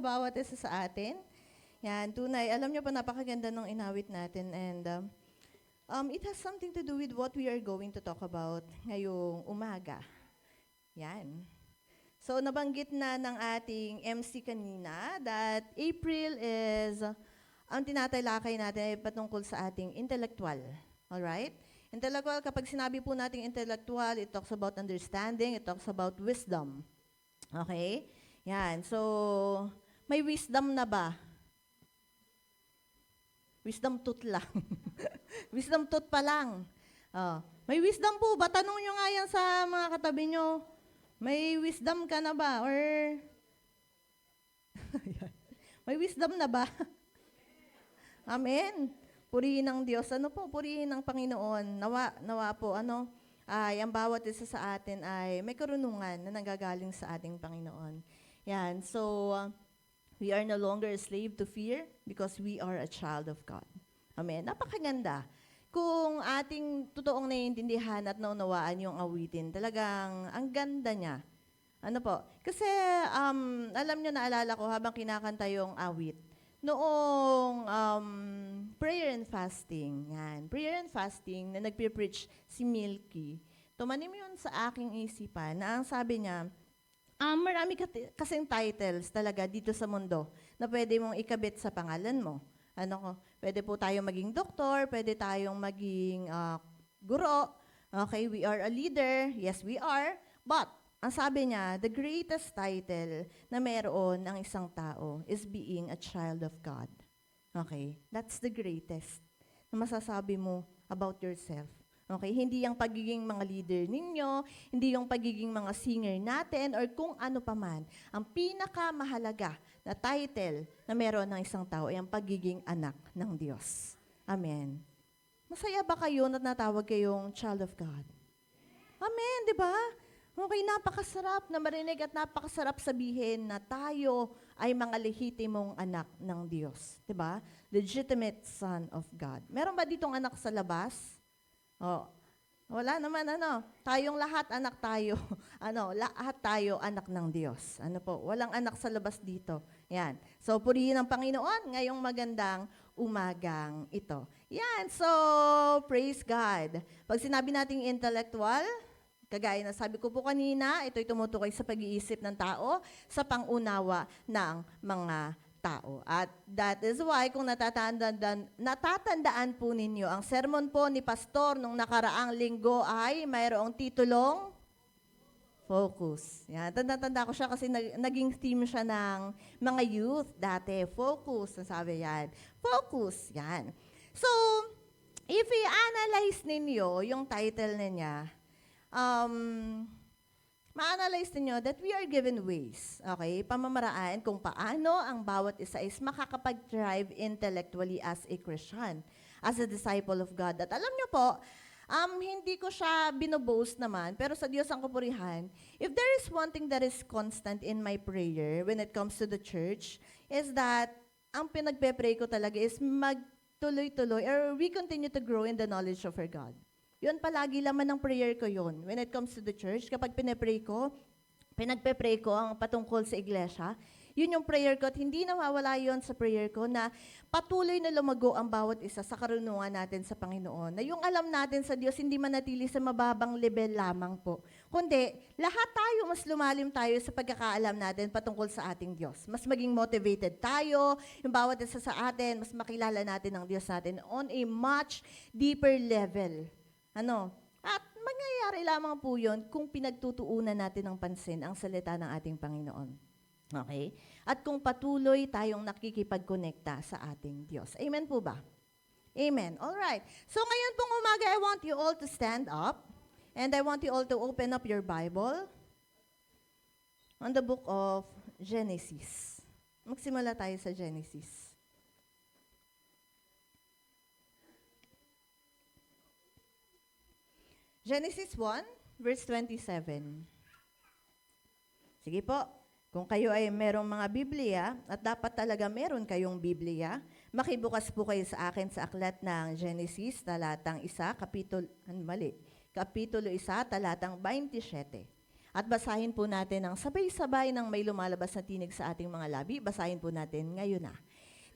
bawat isa sa atin. Yan, tunay. Alam niyo pa, napakaganda ng inawit natin. And it has something to do with what we are going to talk about ngayong umaga. Yan. So, nabanggit na ng ating MC kanina that April is, ang tinatalakay natin ay patungkol sa ating intellectual. Alright? Intellectual, kapag sinabi po nating intellectual, it talks about understanding, it talks about wisdom. Okay? Yan. So, may wisdom na ba? Wisdom tooth lang. Wisdom tooth pa lang. Oh. May wisdom po ba? Tanong nyo nga yan sa mga katabi nyo. May wisdom ka na ba? Or may wisdom na ba? Amen. Purihin ng Diyos. Ano po? Purihin ng Panginoon. Nawa po, ay ang bawat isa sa atin ay may karunungan na nanggagaling sa ating Panginoon. Yan. So, we are no longer a slave to fear because we are a child of God. Amen. Napakaganda. Kung ating totoong naiintindihan at naunawaan yung awitin, talagang ang ganda niya. Ano po? Kasi alam nyo, naalala ko habang kinakanta yung awit, noong prayer and fasting, yan, prayer and fasting na nagpe-preach si Milky, tumanim yun sa aking isipan na ang sabi niya, marami kasing titles talaga dito sa mundo na pwede mong ikabit sa pangalan mo. Pwede po tayong maging doktor, pwede tayong maging guro. Okay, we are a leader. Yes, we are. But, ang sabi niya, the greatest title na meron ng isang tao is being a child of God. Okay, that's the greatest na masasabi mo about yourself. Okay, hindi yung pagiging mga leader ninyo, hindi yung pagiging mga singer natin, or kung ano pa man. Ang pinakamahalaga na title na meron ng isang tao ay ang pagiging anak ng Diyos. Amen. Masaya ba kayo na natawag kayong child of God? Amen, di ba? Okay, napakasarap na marinig at napakasarap sabihin na tayo ay mga lehitimong anak ng Diyos. Di ba? Legitimate son of God. Meron ba ditong anak sa labas? Oh, wala naman, tayong lahat anak tayo. Lahat tayo anak ng Diyos. Walang anak sa labas dito. Yan. So, purihin ang Panginoon ngayong magandang umagang ito. Yan. So, praise God. Pag sinabi nating intellectual, kagaya na sabi ko po kanina, ito'y tumutukoy sa pag-iisip ng tao, sa pangunawa ng mga tao. At that is why, kung natatandaan po ninyo, ang sermon po ni Pastor nung nakaraang linggo ay mayroong titulong Focus. Yan. Tanda ko siya kasi naging theme siya ng mga youth dati. Focus, sabi yan. Focus, yan. So, if i-analyze ninyo yung title niya, ma-analyze ninyo that we are given ways, okay, pamamaraan kung paano ang bawat isa is makakapag-thrive intellectually as a Christian, as a disciple of God. At alam nyo po, hindi ko siya binoboast naman, pero sa Diyos ang kapurihan, if there is one thing that is constant in my prayer when it comes to the church, is that ang pinagpe-pray ko talaga is magtuloy-tuloy, or we continue to grow in the knowledge of our God. Yun palagi laman ng prayer ko yun. When it comes to the church, kapag pinagpe-pray ko ang patungkol sa iglesia, yun yung prayer ko at hindi nawawala yun sa prayer ko na patuloy na lumago ang bawat isa sa karunungan natin sa Panginoon. Na yung alam natin sa Diyos, hindi manatili sa mababang level lamang po. Kundi, lahat tayo, mas lumalim tayo sa pagkakaalam natin patungkol sa ating Diyos. Mas maging motivated tayo, yung bawat isa sa atin, mas makilala natin ang Diyos natin on a much deeper level. At mangyayari lamang po yun kung pinagtutuunan natin ng pansin ang salita ng ating Panginoon. Okay? At kung patuloy tayong nakikipagkonekta sa ating Diyos. Amen po ba? Amen. Alright. So ngayon pong umaga, I want you all to stand up and I want you all to open up your Bible on the book of Genesis. Magsimula tayo sa Genesis. Genesis 1, verse 27. Sige po, kung kayo ay merong mga Biblia, at dapat talaga meron kayong Biblia, makibukas po kayo sa akin sa aklat ng Genesis, talatang 1, kapitulo 1, talatang 27. At basahin po natin ang sabay-sabay ng may lumalabas na tinig sa ating mga labi. Basahin po natin ngayon na.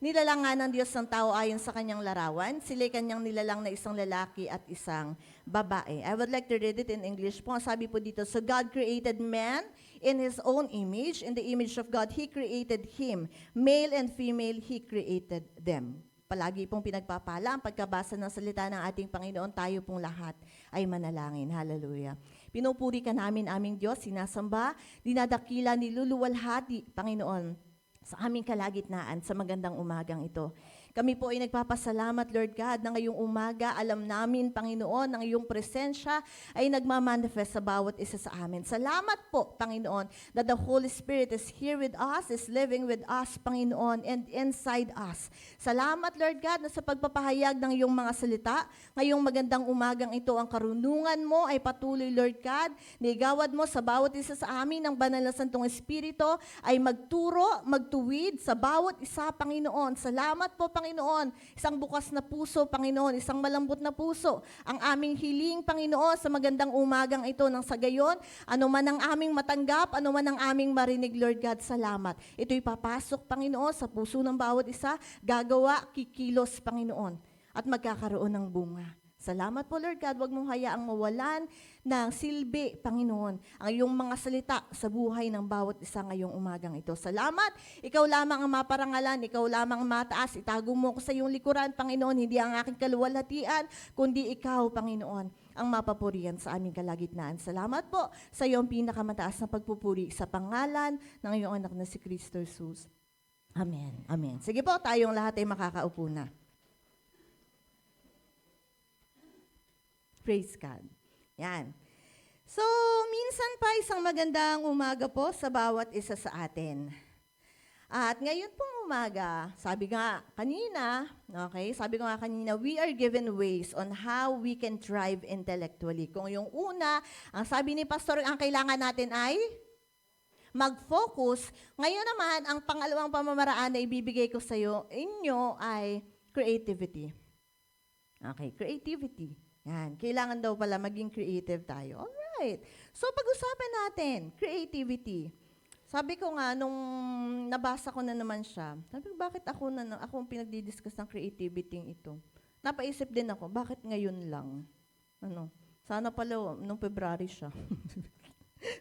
Nilalang nga ng Diyos ng tao ayon sa kanyang larawan. Sila'y kanyang nilalang na isang lalaki at isang babae. I would like to read it in English po. Sabi po dito, so God created man in His own image. In the image of God, He created him. Male and female, He created them. Palagi pong pinagpapala ang pagkabasa ng salita ng ating Panginoon, tayo pong lahat ay manalangin. Hallelujah. Pinupuri ka namin, aming Diyos, sinasamba, dinadakila, niluluwalhati, Panginoon, sa aming kalagitnaan sa magandang umagang ito. Kami po ay nagpapasalamat, Lord God, na ngayong umaga, alam namin, Panginoon, ang iyong presensya ay nagmamanifest sa bawat isa sa amin. Salamat po, Panginoon, that the Holy Spirit is here with us, is living with us, Panginoon, and inside us. Salamat, Lord God, na sa pagpapahayag ng iyong mga salita, ngayong magandang umagang ito, ang karunungan mo ay patuloy, Lord God, nigawad mo sa bawat isa sa amin ng banal na Santong Espiritu, ay magturo, magtuwid sa bawat isa, Panginoon. Salamat po, Panginoon, isang bukas na puso, Panginoon, isang malambot na puso. Ang aming hiling, Panginoon, sa magandang umagang ito nang sa gayon, ano man ang aming matanggap, ano man ang aming marinig, Lord God, salamat. Ito'y papasok, Panginoon, sa puso ng bawat isa, gagawa, kikilos, Panginoon, at magkakaroon ng bunga. Salamat po, Lord God, huwag mong hayaang mawalan ng silbi, Panginoon, ang iyong mga salita sa buhay ng bawat isa ngayong umagang ito. Salamat, ikaw lamang ang maparangalan, ikaw lamang ang mataas, itago mo ko sa iyong likuran, Panginoon, hindi ang aking kaluwalhatian, kundi ikaw, Panginoon, ang mapapurihan sa aming kalagitnaan. Salamat po sa iyong pinakamataas na pagpupuri sa pangalan ng iyong anak na si Kristo Jesus. Amen. Amen. Sige po, tayong lahat ay makakaupo na. Praise God. Yan. So, minsan pa isang magandang umaga po sa bawat isa sa atin. At ngayon pong umaga, sabi nga kanina, we are given ways on how we can thrive intellectually. Kung yung una, ang sabi ni Pastor, ang kailangan natin ay mag-focus. Ngayon naman, ang pangalawang pamamaraan na ibibigay ko sa inyo ay creativity. Okay, creativity. Yan, kailangan daw pala maging creative tayo. Alright. So, pag-usapan natin, creativity. Sabi ko nga, nung nabasa ko na naman siya, sabi ko, bakit ako ang pinagdidiscuss ng creativity ito? Napaisip din ako, bakit ngayon lang? Sana pala nung February siya.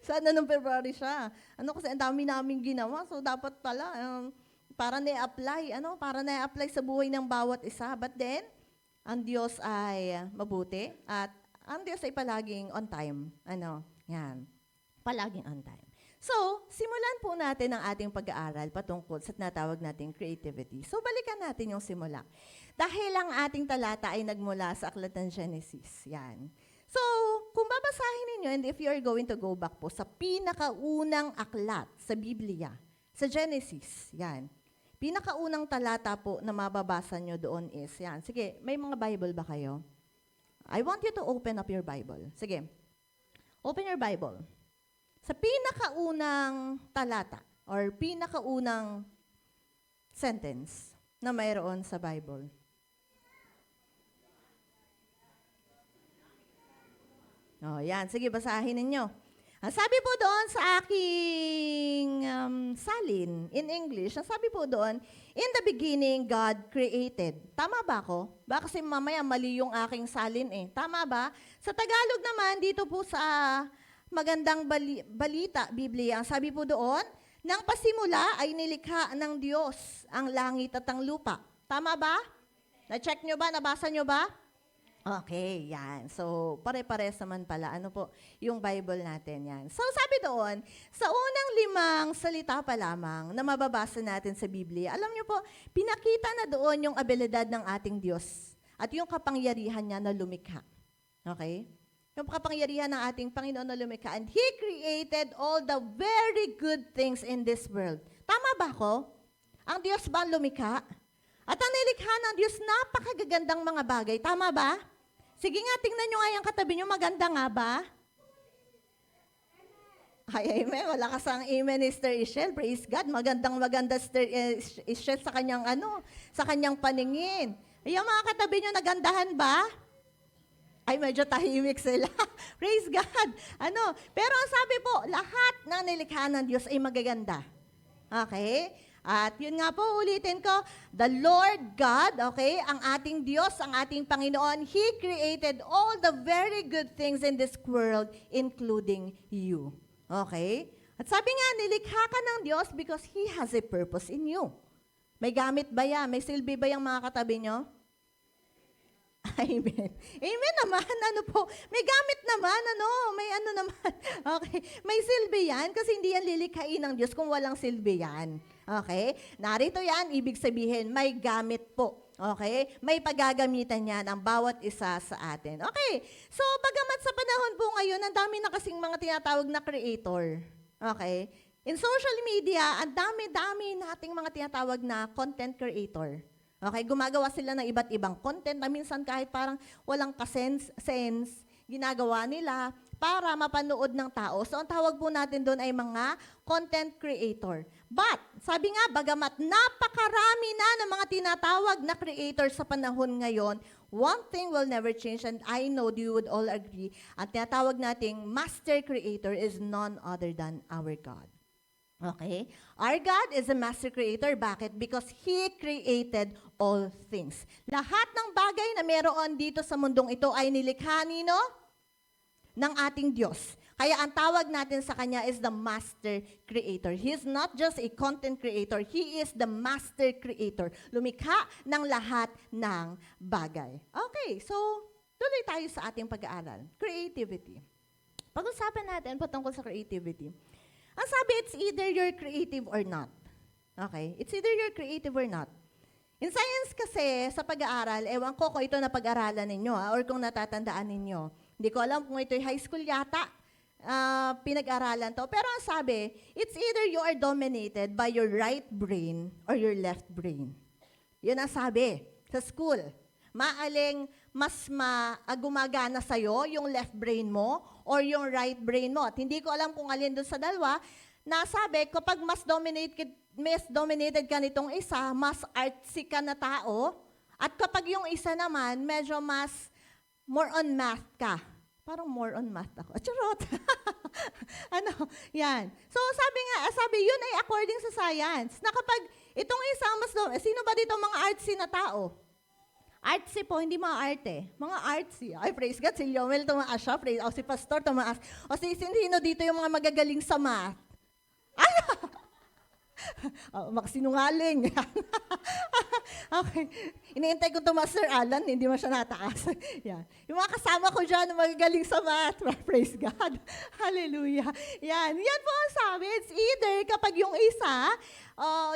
Sana nung February siya. Kasi ang dami namin ginawa, so dapat pala, para na-apply sa buhay ng bawat isa. But then, ang Diyos ay mabuti at ang Diyos ay palaging on time. Yan. Palaging on time. So, simulan po natin ang ating pag-aaral patungkol sa tinatawag nating creativity. So, balikan natin yung simula. Dahil ang ating talata ay nagmula sa Aklat ng Genesis. Yan. So, kung babasahin ninyo, and if you are going to go back po sa pinakaunang aklat sa Biblia, sa Genesis, yan. Pinakaunang talata po na mababasa nyo doon is, yan. Sige, may mga Bible ba kayo? I want you to open up your Bible. Sige, open your Bible. Sa pinakaunang talata or pinakaunang sentence na mayroon sa Bible. Yan. Sige, basahin ninyo. Ang sabi po doon sa aking salin, in English, ang sabi po doon, in the beginning, God created. Tama ba ako? Baka kasi mamaya mali yung aking salin eh. Tama ba? Sa Tagalog naman, dito po sa magandang balita, Biblia, ang sabi po doon, nang pasimula ay nilikha ng Diyos ang langit at ang lupa. Tama ba? Na-check nyo ba? Nabasa nyo ba? Okay, yan. So, pare-pares naman pala. Yung Bible natin yan. So, sabi doon, sa unang 5 salita pa lamang na mababasa natin sa Biblia, alam niyo po, pinakita na doon yung abilidad ng ating Diyos at yung kapangyarihan niya na lumikha. Okay? Yung kapangyarihan ng ating Panginoon na lumikha. And He created all the very good things in this world. Tama ba ako? Ang Diyos ba lumikha? At ang nilikha ng Diyos, napakagagandang mga bagay. Tama ba? Sige nga, tingnan nyo nga yung katabi nyo, maganda nga ba? Ay, amen. Wala kasang amen, Sister Ishel. Praise God. Maganda, Sister Ishel, sa kanyang, sa kanyang paningin. Yung mga katabi nyo, nagandahan ba? Ay, medyo tahimik sila. Praise God. Pero ang sabi po, lahat ng nilikha ng Diyos ay magaganda. Okay? At yun nga po, ulitin ko, the Lord God, okay, ang ating Diyos, ang ating Panginoon, He created all the very good things in this world, including you. Okay? At sabi nga, nilikha ka ng Diyos because He has a purpose in you. May gamit ba yan? May silbi ba yung mga katabi nyo? Amen. Amen naman, may gamit naman, may naman. Okay, may silbi yan kasi hindi yan lilikhain ng Diyos kung walang silbi yan. Okay, narito yan, ibig sabihin, may gamit po. Okay, may paggagamitan yan ang bawat isa sa atin. Okay, so bagamat sa panahon po ngayon, ang dami na kasing mga tinatawag na creator. Okay, in social media, ang dami-dami nating mga tinatawag na content creator. Okay, gumagawa sila ng iba't ibang content na minsan kahit parang walang sense, ginagawa nila para mapanood ng tao. So, ang tawag po natin doon ay mga content creator. But, sabi nga, bagamat napakarami na ng mga tinatawag na creator sa panahon ngayon, one thing will never change, and I know you would all agree, ang tinatawag nating master creator is none other than our God. Okay? Our God is a master creator. Bakit? Because He created all things. Lahat ng bagay na meron dito sa mundong ito ay nilikha nino ng ating Diyos. Kaya ang tawag natin sa Kanya is the master creator. He is not just a content creator. He is the master creator. Lumikha ng lahat ng bagay. Okay, so tuloy tayo sa ating pag-aaral. Creativity. Pag-usapan natin patungkol sa creativity. Ang sabi, it's either you're creative or not. Okay? It's either you're creative or not. In science kasi, sa pag-aaral, ewan ko kung ito na pag-aralan ninyo, or kung natatandaan ninyo. Hindi ko alam kung ito'y high school yata, pinag-aralan to. Pero ang sabi, it's either you are dominated by your right brain or your left brain. Yun ang sabi sa school. Maaling mas gumagana sa'yo yung left brain mo or yung right brain mo. At hindi ko alam kung alin doon sa dalawa, nasabi, kapag mas dominated ka nitong isa, mas artsy ka na tao. At kapag yung isa naman, medyo mas more on math ka. Parang more on math ako. Charot! Yan. So sabi yun ay according sa science, na kapag itong isa mas sino ba dito mga artsy na tao? Artsy po, hindi mga arte. Mga artsy. Ay, praise God, si Leomel tumaas siya. Praise, si Pastor tumaas. O si sino dito yung mga magagaling sa math? Ay! Makasinungaling. Okay. Iniintay ko ito, Master Alan, hindi mo siya nataas. Yan. Yung mga kasama ko dyan, magagaling sa math. Praise God. Hallelujah. Yan. Yan po ang sabi. It's either kapag yung isa,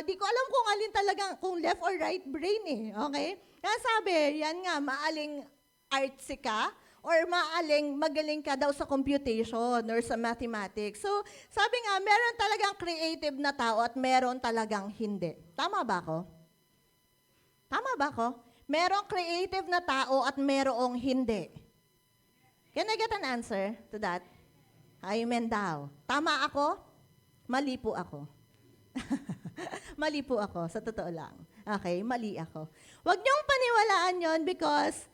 di ko alam kung alin talagang, kung left or right brain eh. Okay? Kaya sabi, yan nga, maaling artsy ka, or maaling magaling ka daw sa computation or sa mathematics. So, sabi nga, meron talagang creative na tao at meron talagang hindi. Tama ba ako? Tama ba ako? Merong creative na tao at merong hindi. Can I get an answer to that? Amen daw. Tama ako? Mali po ako. Mali po ako, sa totoo lang. Okay, mali ako. Huwag niyong paniwalaan yon because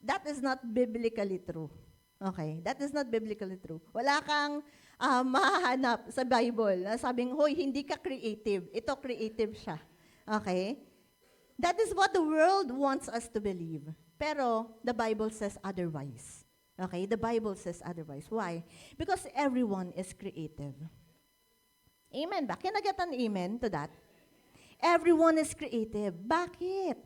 that is not biblically true. Okay, that is not biblically true. Wala kang mahahanap sa Bible na sabing, hoy, hindi ka creative. Ito creative siya. Okay? That is what the world wants us to believe. Pero the Bible says otherwise. Okay, the Bible says otherwise. Why? Because everyone is creative. Amen ba? Can I get an amen to that? Everyone is creative. Bakit?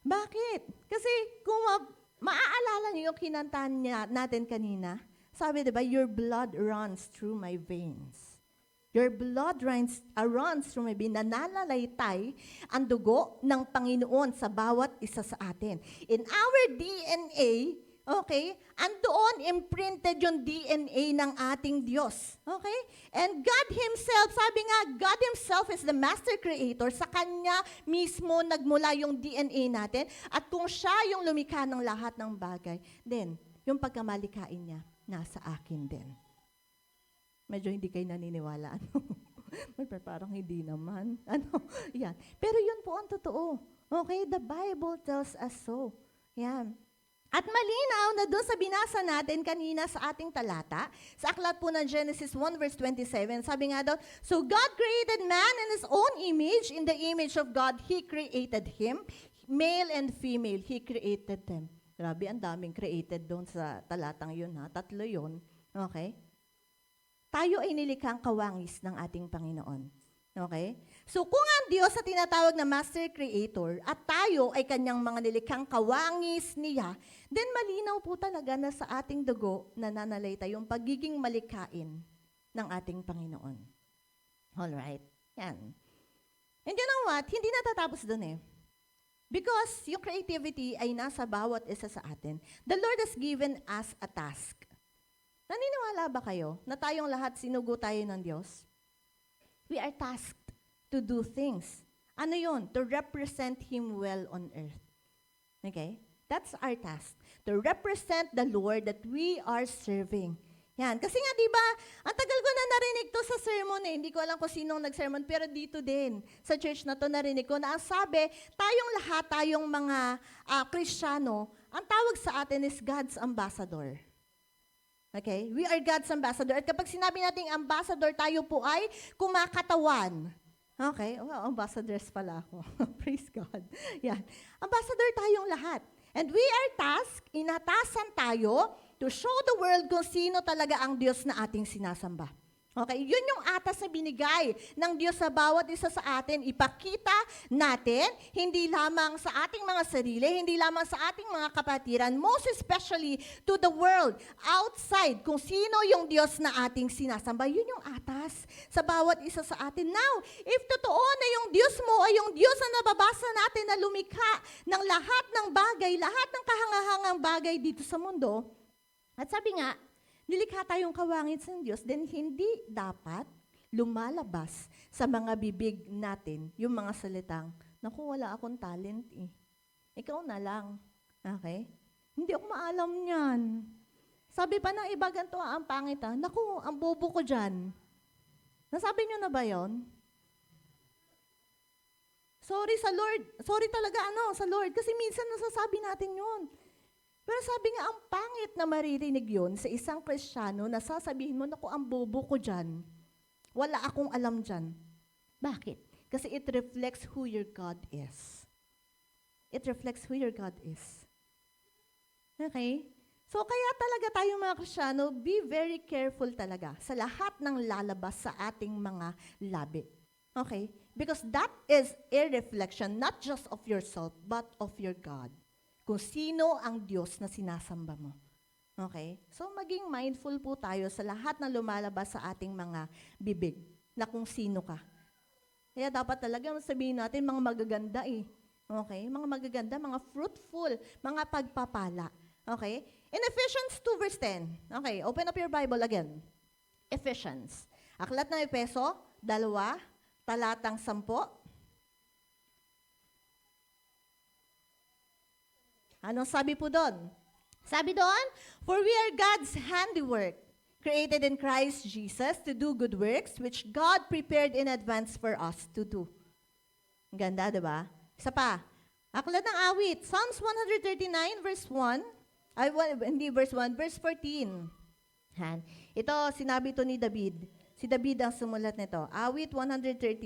Bakit? Kasi kung maaalala niyo yung kinantahan natin kanina, sabi diba, your blood runs through my veins. Your blood runs through my veins. Nananalaytay ang dugo ng Panginoon sa bawat isa sa atin. In our DNA, okay, andoon imprinted yung DNA ng ating Diyos. Okay? And God Himself, sabi nga, God Himself is the master creator. Sa Kanya mismo nagmula yung DNA natin. At kung Siya yung lumikha ng lahat ng bagay, then, yung pagkamalikain niya, nasa akin din. Medyo hindi kayo naniniwala. Parang hindi naman. Yan. Pero yun po ang totoo. Okay? The Bible tells us so. Yan. At malinaw na doon sa binasa natin kanina sa ating talata, sa aklat po ng Genesis 1 verse 27, sabi nga doon, so God created man in His own image, in the image of God, He created him, male and female, He created them. Grabe, ang daming created doon sa talatang yun ha, 3 yun. Okay? Tayo ay nilikhang kawangis ng ating Panginoon. Okay? So kung ang Diyos sa tinatawag na Master Creator at tayo ay kanyang mga nilikhang kawangis niya, then malinaw po talaga na sa ating dugo nananalayta yung pagiging malikhain ng ating Panginoon. Alright? Yan. And you know what? Hindi natatapos doon eh. Because yung creativity ay nasa bawat isa sa atin. The Lord has given us a task. Naniniwala ba kayo na tayong lahat sinugo tayo ng Diyos? We are tasked to do things. Ano yun? To represent Him well on earth. Okay? That's our task. To represent the Lord that we are serving. Yan. Kasi nga, di ba, ang tagal ko na narinig to sa sermon eh. Hindi ko alam kung sinong nag-sermon, pero dito din, sa church na to narinig ko, na ang sabi, tayong lahat, tayong mga Kristiyano, ang tawag sa atin is God's ambassador. Okay? We are God's ambassador. At kapag sinabi nating ambassador, tayo po ay kumakatawan. Okay? Well, ambassadors pala ako. Praise God. Yan. Ambassador tayong lahat. And we are tasked, inatasan tayo to show the world kung sino talaga ang Diyos na ating sinasamba. Okay, yun yung atas na binigay ng Diyos sa bawat isa sa atin. Ipakita natin, hindi lamang sa ating mga sarili, hindi lamang sa ating mga kapatiran, most especially to the world, outside, kung sino yung Diyos na ating sinasamba. Yun yung atas sa bawat isa sa atin. Now, if totoo na yung Diyos mo ay yung Diyos na nababasa natin na lumikha ng lahat ng bagay, lahat ng kahangahangang bagay dito sa mundo, at sabi nga, nilikha tayong kawangis ng Diyos, then hindi dapat lumalabas sa mga bibig natin yung mga salitang, naku, wala akong talent eh. Ikaw na lang. Okay? Hindi ako maalam niyan. Sabi pa ng iba, ganito ang pangit ah. Naku, ang bobo ko dyan. Nasabi niyo na ba yon? Sorry sa Lord. Sorry talaga sa Lord. Kasi minsan nasasabi natin yun. Pero sabi nga, ang pangit na maririnig yun sa isang Kristiyano na sasabihin mo, naku, ang bobo ko dyan. Wala akong alam dyan. Bakit? Kasi it reflects who your God is. It reflects who your God is. Okay? So kaya talaga tayo mga Kristiyano, be very careful talaga sa lahat ng lalabas sa ating mga labi. Okay? Because that is a reflection not just of yourself, but of your God. Kung sino ang Diyos na sinasamba mo. Okay? So, maging mindful po tayo sa lahat na lumalabas sa ating mga bibig na kung sino ka. Kaya dapat talaga sabihin natin mga magaganda eh. Okay? Mga magaganda, mga fruitful, mga pagpapala. Okay? In Ephesians 2 verse 10. Okay, open up your Bible again. Ephesians. Aklat ng Efeso, 2, talatang 10. Anong sabi po doon? Sabi doon, for we are God's handiwork, created in Christ Jesus to do good works, which God prepared in advance for us to do. Ganda, di ba? Isa pa. Aklat ng awit, Psalms 139 verse 1, hindi verse 1, verse 14. Han. Ito, sinabi to ni David. Si David ang sumulat nito. Awit 139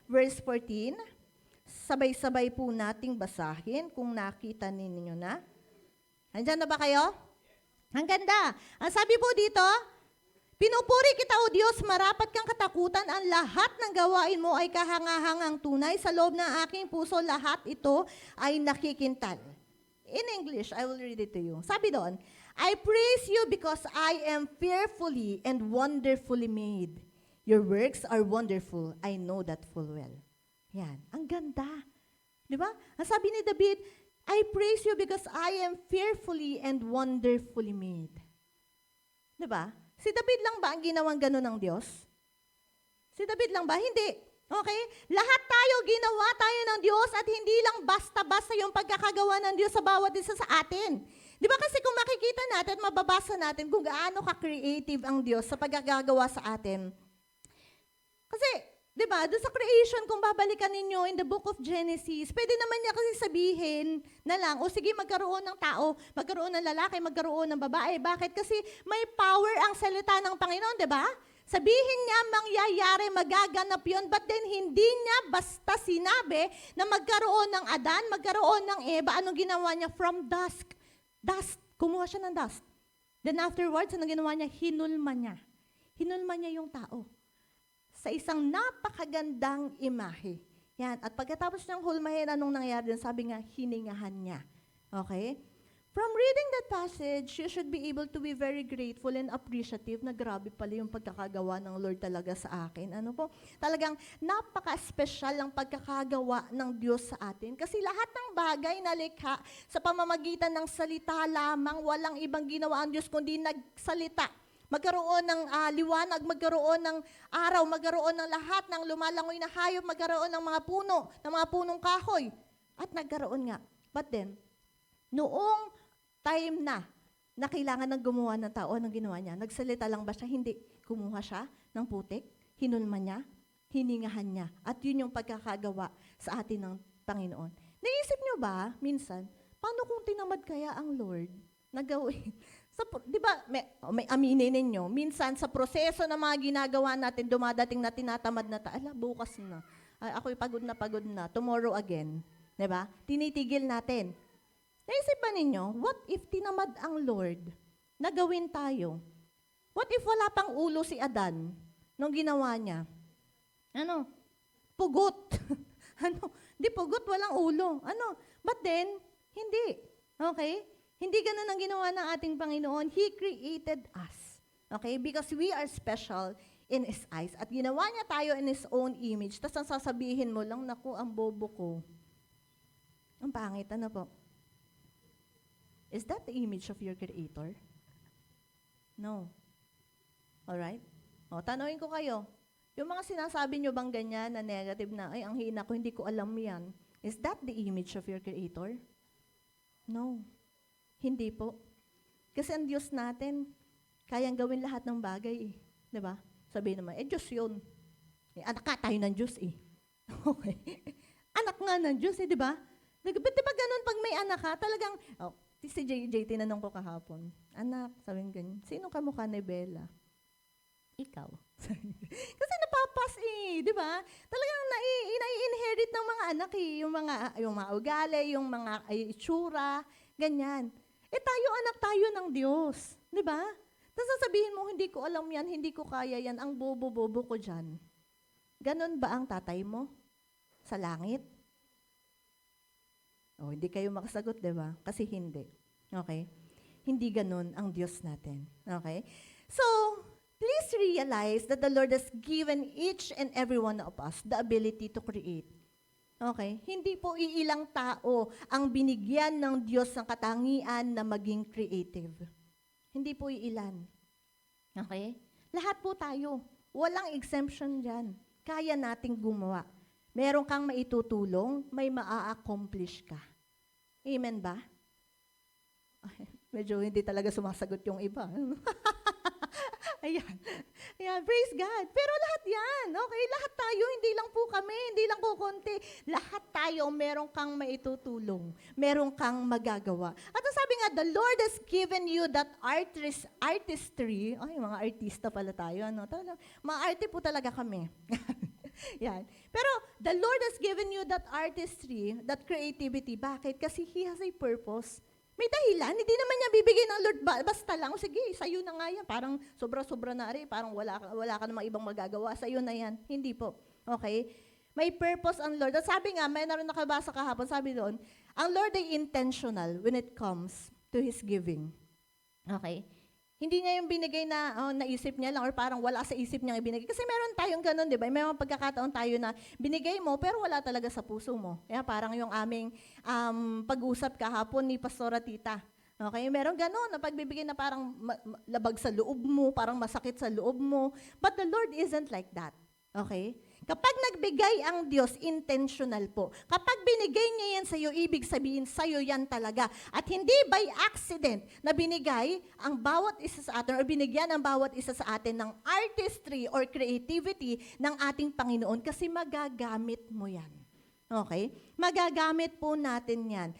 verse 14. Sabay-sabay po nating basahin kung nakita ninyo na. Andyan na ba kayo? Ang ganda. Ang sabi po dito, pinupuri kita o Diyos, marapat kang katakutan, ang lahat ng gawain mo ay kahangahangang tunay. Sa loob ng aking puso, lahat ito ay nakikintal. In English, I will read it to you. Sabi doon, I praise you because I am fearfully and wonderfully made. Your works are wonderful. I know that full well. Yan. Ang ganda. Di ba? Ang sabi ni David, I praise you because I am fearfully and wonderfully made. Di ba? Si David lang ba ang ginawang gano'n ng Diyos? Si David lang ba? Hindi. Okay? Lahat tayo, ginawa tayo ng Diyos at hindi lang basta-basta yung pagkakagawa ng Diyos sa bawat isa sa atin. Di ba kasi kung makikita natin, mababasa natin kung gaano ka-creative ang Diyos sa pagkakagawa sa atin. Kasi, 'Di ba? Doon sa creation, kung babalikan ninyo in the book of Genesis, pwede naman niya kasi sabihin na lang, o sige, magkaroon ng tao, magkaroon ng lalaki, magkaroon ng babae. Bakit? Kasi may power ang salita ng Panginoon, 'di ba? Sabihin niya, mangyayari, magaganap yun, but then hindi niya basta sinabi na magkaroon ng Adan, magkaroon ng Eva. Anong ginawa niya? From dusk. Dust. Kumuha siya ng dust. Then afterwards, anong ginawa niya? Hinulma niya. Hinulma niya yung tao sa isang napakagandang imahe. Yan. At pagkatapos niyang hulmahin, anong nangyari din? Sabi nga, hiningahan niya. Okay? From reading that passage, you should be able to be very grateful and appreciative na grabe pala yung pagkakagawa ng Lord talaga sa akin. Ano po? Talagang napaka-special ang pagkakagawa ng Diyos sa atin. Kasi lahat ng bagay na likha sa pamamagitan ng salita lamang, walang ibang ginawa ang Diyos kundi nagsalita. Magkaroon ng liwanag, magkaroon ng araw, magkaroon ng lahat ng lumalangoy na hayop, magkaroon ng mga puno, ng mga punong kahoy. At nagkaroon nga. But then, noong time na kailangan ng gumawa ng tao, anong ginawa niya? Nagsalita lang ba siya? Hindi. Kumuha siya ng putik, hinulma niya, hiningahan niya. At yun yung pagkakagawa sa atin ng Panginoon. Naisip niyo ba, minsan, paano kung tinamad kaya ang Lord na gawin? Di ba, may aminin ninyo, minsan sa proseso ng mga ginagawa natin, dumadating na tinatamad na bukas na. Ako'y pagod na, tomorrow again. Di ba? Tinitigil natin. Naisip ba ninyo, what if tinamad ang Lord na gawin tayo? What if wala pang ulo si Adan nung ginawa niya? Ano? Pugot. Di pugot, walang ulo. But then, hindi. Okay? Hindi ganun ang ginawa ng ating Panginoon. He created us. Okay? Because we are special in His eyes. At ginawa niya tayo in His own image. Tapos ang sasabihin mo lang, naku, ang bobo ko. Ang pangit, ano po? Is that the image of your Creator? No. Alright? Tanungin ko kayo, yung mga sinasabi nyo bang ganyan na negative na, ay, ang hina ko, hindi ko alam yan. Is that the image of your Creator? No. Hindi po. Kasi ang Diyos natin, kayang gawin lahat ng bagay eh. Diba? Sabihin naman, Diyos yun. Anak ka tayo ng Diyos eh. Okay. Anak nga ng Diyos eh, diba? Diba ganun pag may anak ka, talagang, si JJ, tinanong ko kahapon, anak, sabi ng ganyan, sino kamukha ni Bella? Ikaw. Kasi napapas eh, di ba? Talagang nai-inherit ng mga anak eh, yung mga ugali, yung mga itsura, ganyan. Anak tayo ng Diyos, di ba? Tapos sasabihin mo, hindi ko alam yan, hindi ko kaya yan, ang bobo-bobo ko dyan. Ganon ba ang tatay mo? Sa langit? Hindi kayo makasagot, di ba? Kasi hindi. Okay? Hindi ganun ang Diyos natin. Okay? So, please realize that the Lord has given each and every one of us the ability to create. Okay? Hindi po iilang tao ang binigyan ng Diyos ng katangian na maging creative. Hindi po iilan. Okay? Lahat po tayo. Walang exemption dyan. Kaya nating gumawa. Meron kang maitutulong, may maa-accomplish ka. Amen ba? Medyo hindi talaga sumasagot yung iba. Ayan. Ayan, praise God. Pero lahat yan, okay? Lahat tayo, hindi lang po kami, hindi lang po konti. Lahat tayo, meron kang maitutulong. Meron kang magagawa. At ang sabi nga, the Lord has given you that artistry. Ay, mga artista pala tayo. Talaga, mga arte po talaga kami. Yan. Pero the Lord has given you that artistry, that creativity. Bakit? Kasi He has a purpose. May dahilan. Hindi naman niya bibigay ng Lord basta lang. Sige, sa'yo na nga yan. Parang sobra-sobra na rin. Parang wala ka namang ibang magagawa. Sa'yo na yan. Hindi po. Okay? May purpose ang Lord. At sabi nga, may naroon nakabasa kahapon, sabi doon, ang Lord ay intentional when it comes to His giving. Okay? Hindi niya yung binigay na naisip niya lang or parang wala sa isip niya ibinigay. Kasi meron tayong ganun, di ba? May mga pagkakataon tayo na binigay mo pero wala talaga sa puso mo. Kaya parang yung aming pag-usap kahapon ni Pastora Tita. Okay? Meron ganun na pagbibigay na parang labag sa loob mo, parang masakit sa loob mo. But the Lord isn't like that. Okay? Kapag nagbigay ang Diyos, intentional po. Kapag binigay niya yan sa'yo, ibig sabihin sa'yo yan talaga. At hindi by accident na binigay ang bawat isa sa atin or binigyan ang bawat isa sa atin ng artistry or creativity ng ating Panginoon kasi magagamit mo yan. Okay? Magagamit po natin yan.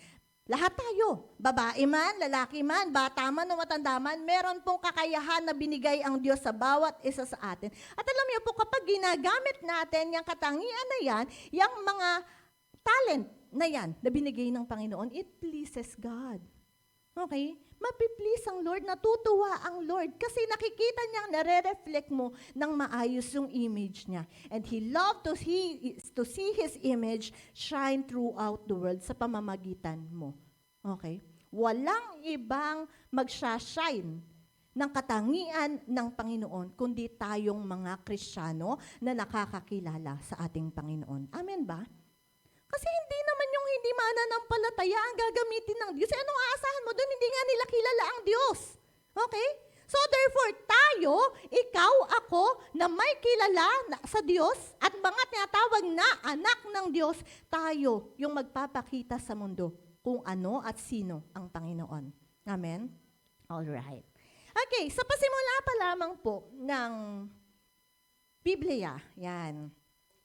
Lahat tayo, babae man, lalaki man, bata man o matanda man, meron pong kakayahan na binigay ang Diyos sa bawat isa sa atin. At alam niyo po, kapag ginagamit natin yung katangian na yan, yung mga talent na yan na binigay ng Panginoon, it pleases God. Okay? Mapiplease ang Lord, natutuwa ang Lord kasi nakikita niya, nare-reflect mo ng maayos yung image niya. And He loved to see His image shine throughout the world sa pamamagitan mo. Okay? Walang ibang magshashine ng katangian ng Panginoon kundi tayong mga Kristiyano na nakakakilala sa ating Panginoon. Amen ba? Kasi hindi naman yung hindi mananampalataya ang gagamitin ng Diyos. Anong aasahan mo doon? Hindi nga nila kilala ang Diyos. Okay? So therefore, tayo, ikaw, ako, na may kilala sa Diyos at mga tinatawag na anak ng Diyos, tayo yung magpapakita sa mundo kung ano at sino ang Panginoon. Amen? Alright. Okay, sa pasimula pa lamang po ng Biblia, yan.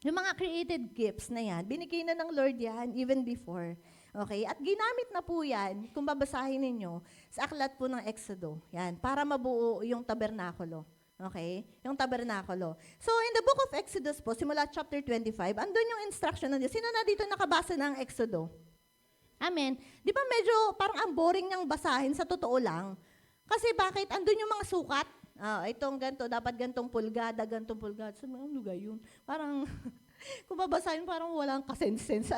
Yung mga created gifts na yan, binigay na ng Lord yan even before. Okay? At ginamit na po yan, kung babasahin ninyo, sa aklat po ng Exodo. Yan, para mabuo yung tabernakulo. Okay? Yung tabernakulo. So, in the book of Exodus po, simula chapter 25, andun yung instruction ng Diyos. Sino na dito nakabasa ng Exodo? Amen. Di ba medyo parang ang boring niyang basahin sa totoo lang? Kasi bakit? Andun yung mga sukat. Itong ganito, dapat gantong pulgada. So, ano ga yun? Parang, kung babasahin, parang walang kasense-sense,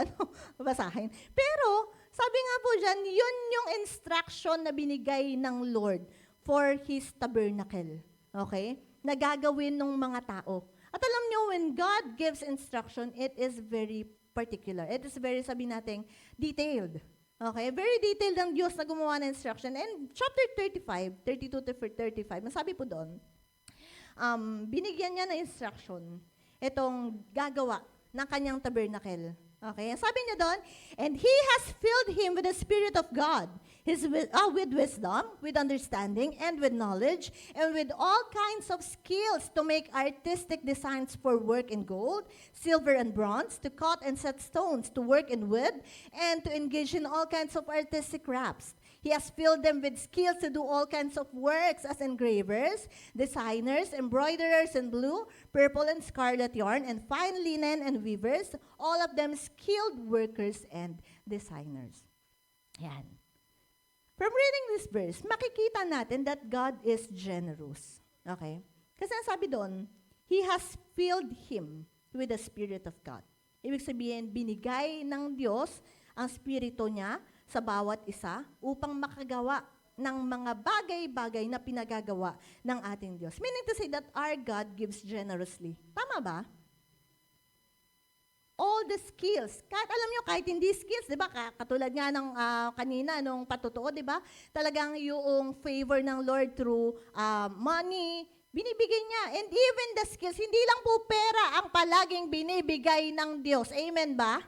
babasahin. Pero, sabi nga po dyan, yun yung instruction na binigay ng Lord for His tabernacle. Okay? Nagagawin ng mga tao. At alam nyo, when God gives instruction, it is very particular. It is very, sabi natin, detailed. Okay, very detailed ang Diyos na gumawa ng instruction. And chapter 35, 32 to 35, masabi po doon, binigyan niya ng instruction itong gagawa ng kanyang tabernacle. Okay, sabi niya doon, and He has filled him with the Spirit of God, with wisdom, with understanding, and with knowledge, and with all kinds of skills to make artistic designs for work in gold, silver, and bronze, to cut and set stones, to work in wood, and to engage in all kinds of artistic crafts. He has filled them with skills to do all kinds of works as engravers, designers, embroiderers in blue, purple, and scarlet yarn, and fine linen and weavers, all of them skilled workers and designers. Yan. From reading this verse, makikita natin that God is generous. Okay? Kasi ang sabi doon, He has filled him with the Spirit of God. Ibig sabihin, binigay ng Diyos ang Spirito niya sa bawat isa upang makagawa ng mga bagay-bagay na pinagagawa ng ating Diyos. Meaning to say that our God gives generously. Tama ba? All the skills. Kahit alam nyo, kahit hindi skills, di ba? Katulad nga ng kanina, nung patutuo, di ba? Talagang yung favor ng Lord through money, binibigay niya. And even the skills, hindi lang po pera ang palaging binibigay ng Diyos. Amen ba?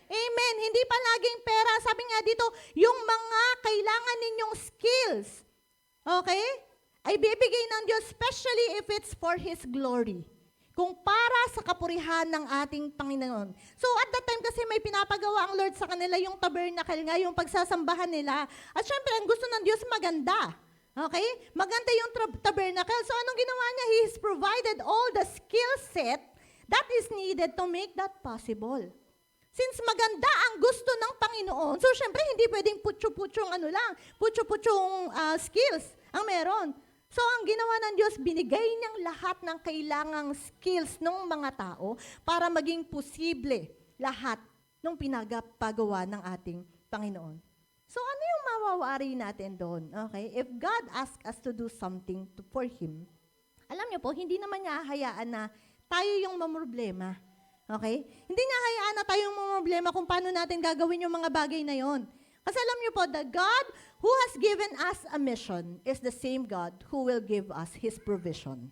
Amen. Hindi palaging pera. Sabi nga dito, yung mga kailangan ninyong skills, okay, ay bibigay ng Diyos, especially if it's for His glory. Kung para sa kapurihan ng ating Panginoon. So at that time kasi may pinapagawa ang Lord sa kanila, yung tabernacle nga, yung pagsasambahan nila. At syempre, ang gusto ng Diyos maganda. Okay? Maganda yung tabernacle. So anong ginawa niya? He has provided all the skill set that is needed to make that possible. Since maganda ang gusto ng Panginoon, so syempre hindi pwedeng putyo-putyong putyo-putyong skills ang meron. So ang ginawa ng Diyos, binigay niyang lahat ng kailangang skills ng mga tao para maging posible lahat ng pinagpagawa ng ating Panginoon. So ano yung mawawari natin doon? Okay? If God asks us to do something for Him, alam niyo po, hindi naman niya hayaan na tayo yung mamroblema. Okay? Hindi niya hayaan na tayo yung mamroblema kung paano natin gagawin yung mga bagay na yon. Kasi alam niyo po, the God who has given us a mission is the same God who will give us His provision.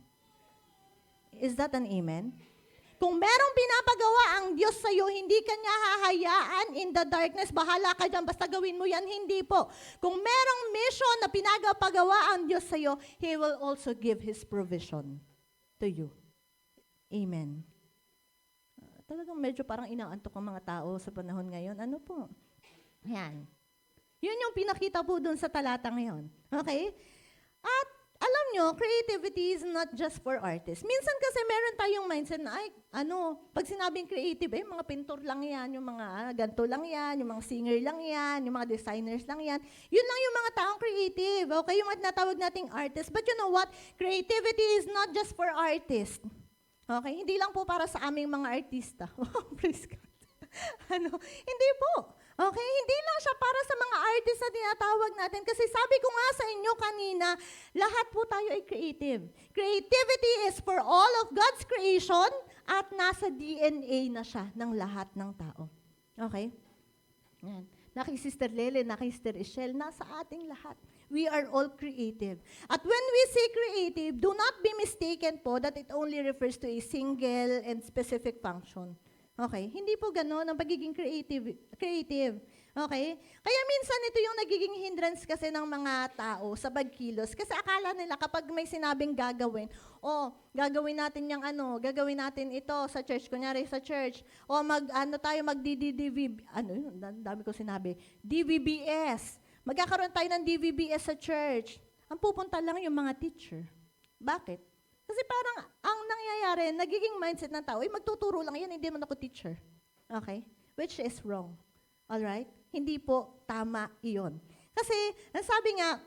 Is that an amen? Kung merong pinapagawa ang Diyos sa'yo, hindi ka niya hahayaan in the darkness. Bahala ka dyan, basta gawin mo yan. Hindi po. Kung merong mission na pinagpagawa ang Diyos sa'yo, He will also give His provision to you. Amen. Talagang medyo parang inaantok ang mga tao sa panahon ngayon. Ano po? Yan. Yun yung pinakita po dun sa talata ngayon. Okay? At alam nyo, creativity is not just for artists. Minsan kasi meron tayong mindset na, pag sinabing creative, mga pintor lang yan, yung mga ganto lang yan, yung mga singer lang yan, yung mga designers lang yan. Yun lang yung mga taong creative. Okay? Yung tinatawag nating artist. But you know what? Creativity is not just for artists. Okay? Hindi lang po para sa aming mga artista. Praise God. Hindi po. Okay? Hindi lang siya para sa mga artist na tinatawag natin. Kasi sabi ko nga sa inyo kanina, lahat po tayo ay creative. Creativity is for all of God's creation at nasa DNA na siya ng lahat ng tao. Okay? Yan. Naki Sister Lele, naki Sister Ishel, nasa ating lahat. We are all creative. At when we say creative, do not be mistaken po that it only refers to a single and specific function. Okay? Hindi po gano'n ang pagiging creative. Okay? Kaya minsan ito yung nagiging hindrance kasi ng mga tao sa pagkilos. Kasi akala nila kapag may sinabing gagawin, gagawin natin yung gagawin natin ito sa church, kunyari sa church, dami ko sinabi, DVBS. Magkakaroon tayo ng DVBS sa church. Ang pupunta lang yung mga teacher. Bakit? Kasi parang ang nangyayari, nagiging mindset ng tao, magtuturo lang yan, hindi man ako teacher. Okay? Which is wrong. Alright? Hindi po tama iyon. Kasi, sabi nga,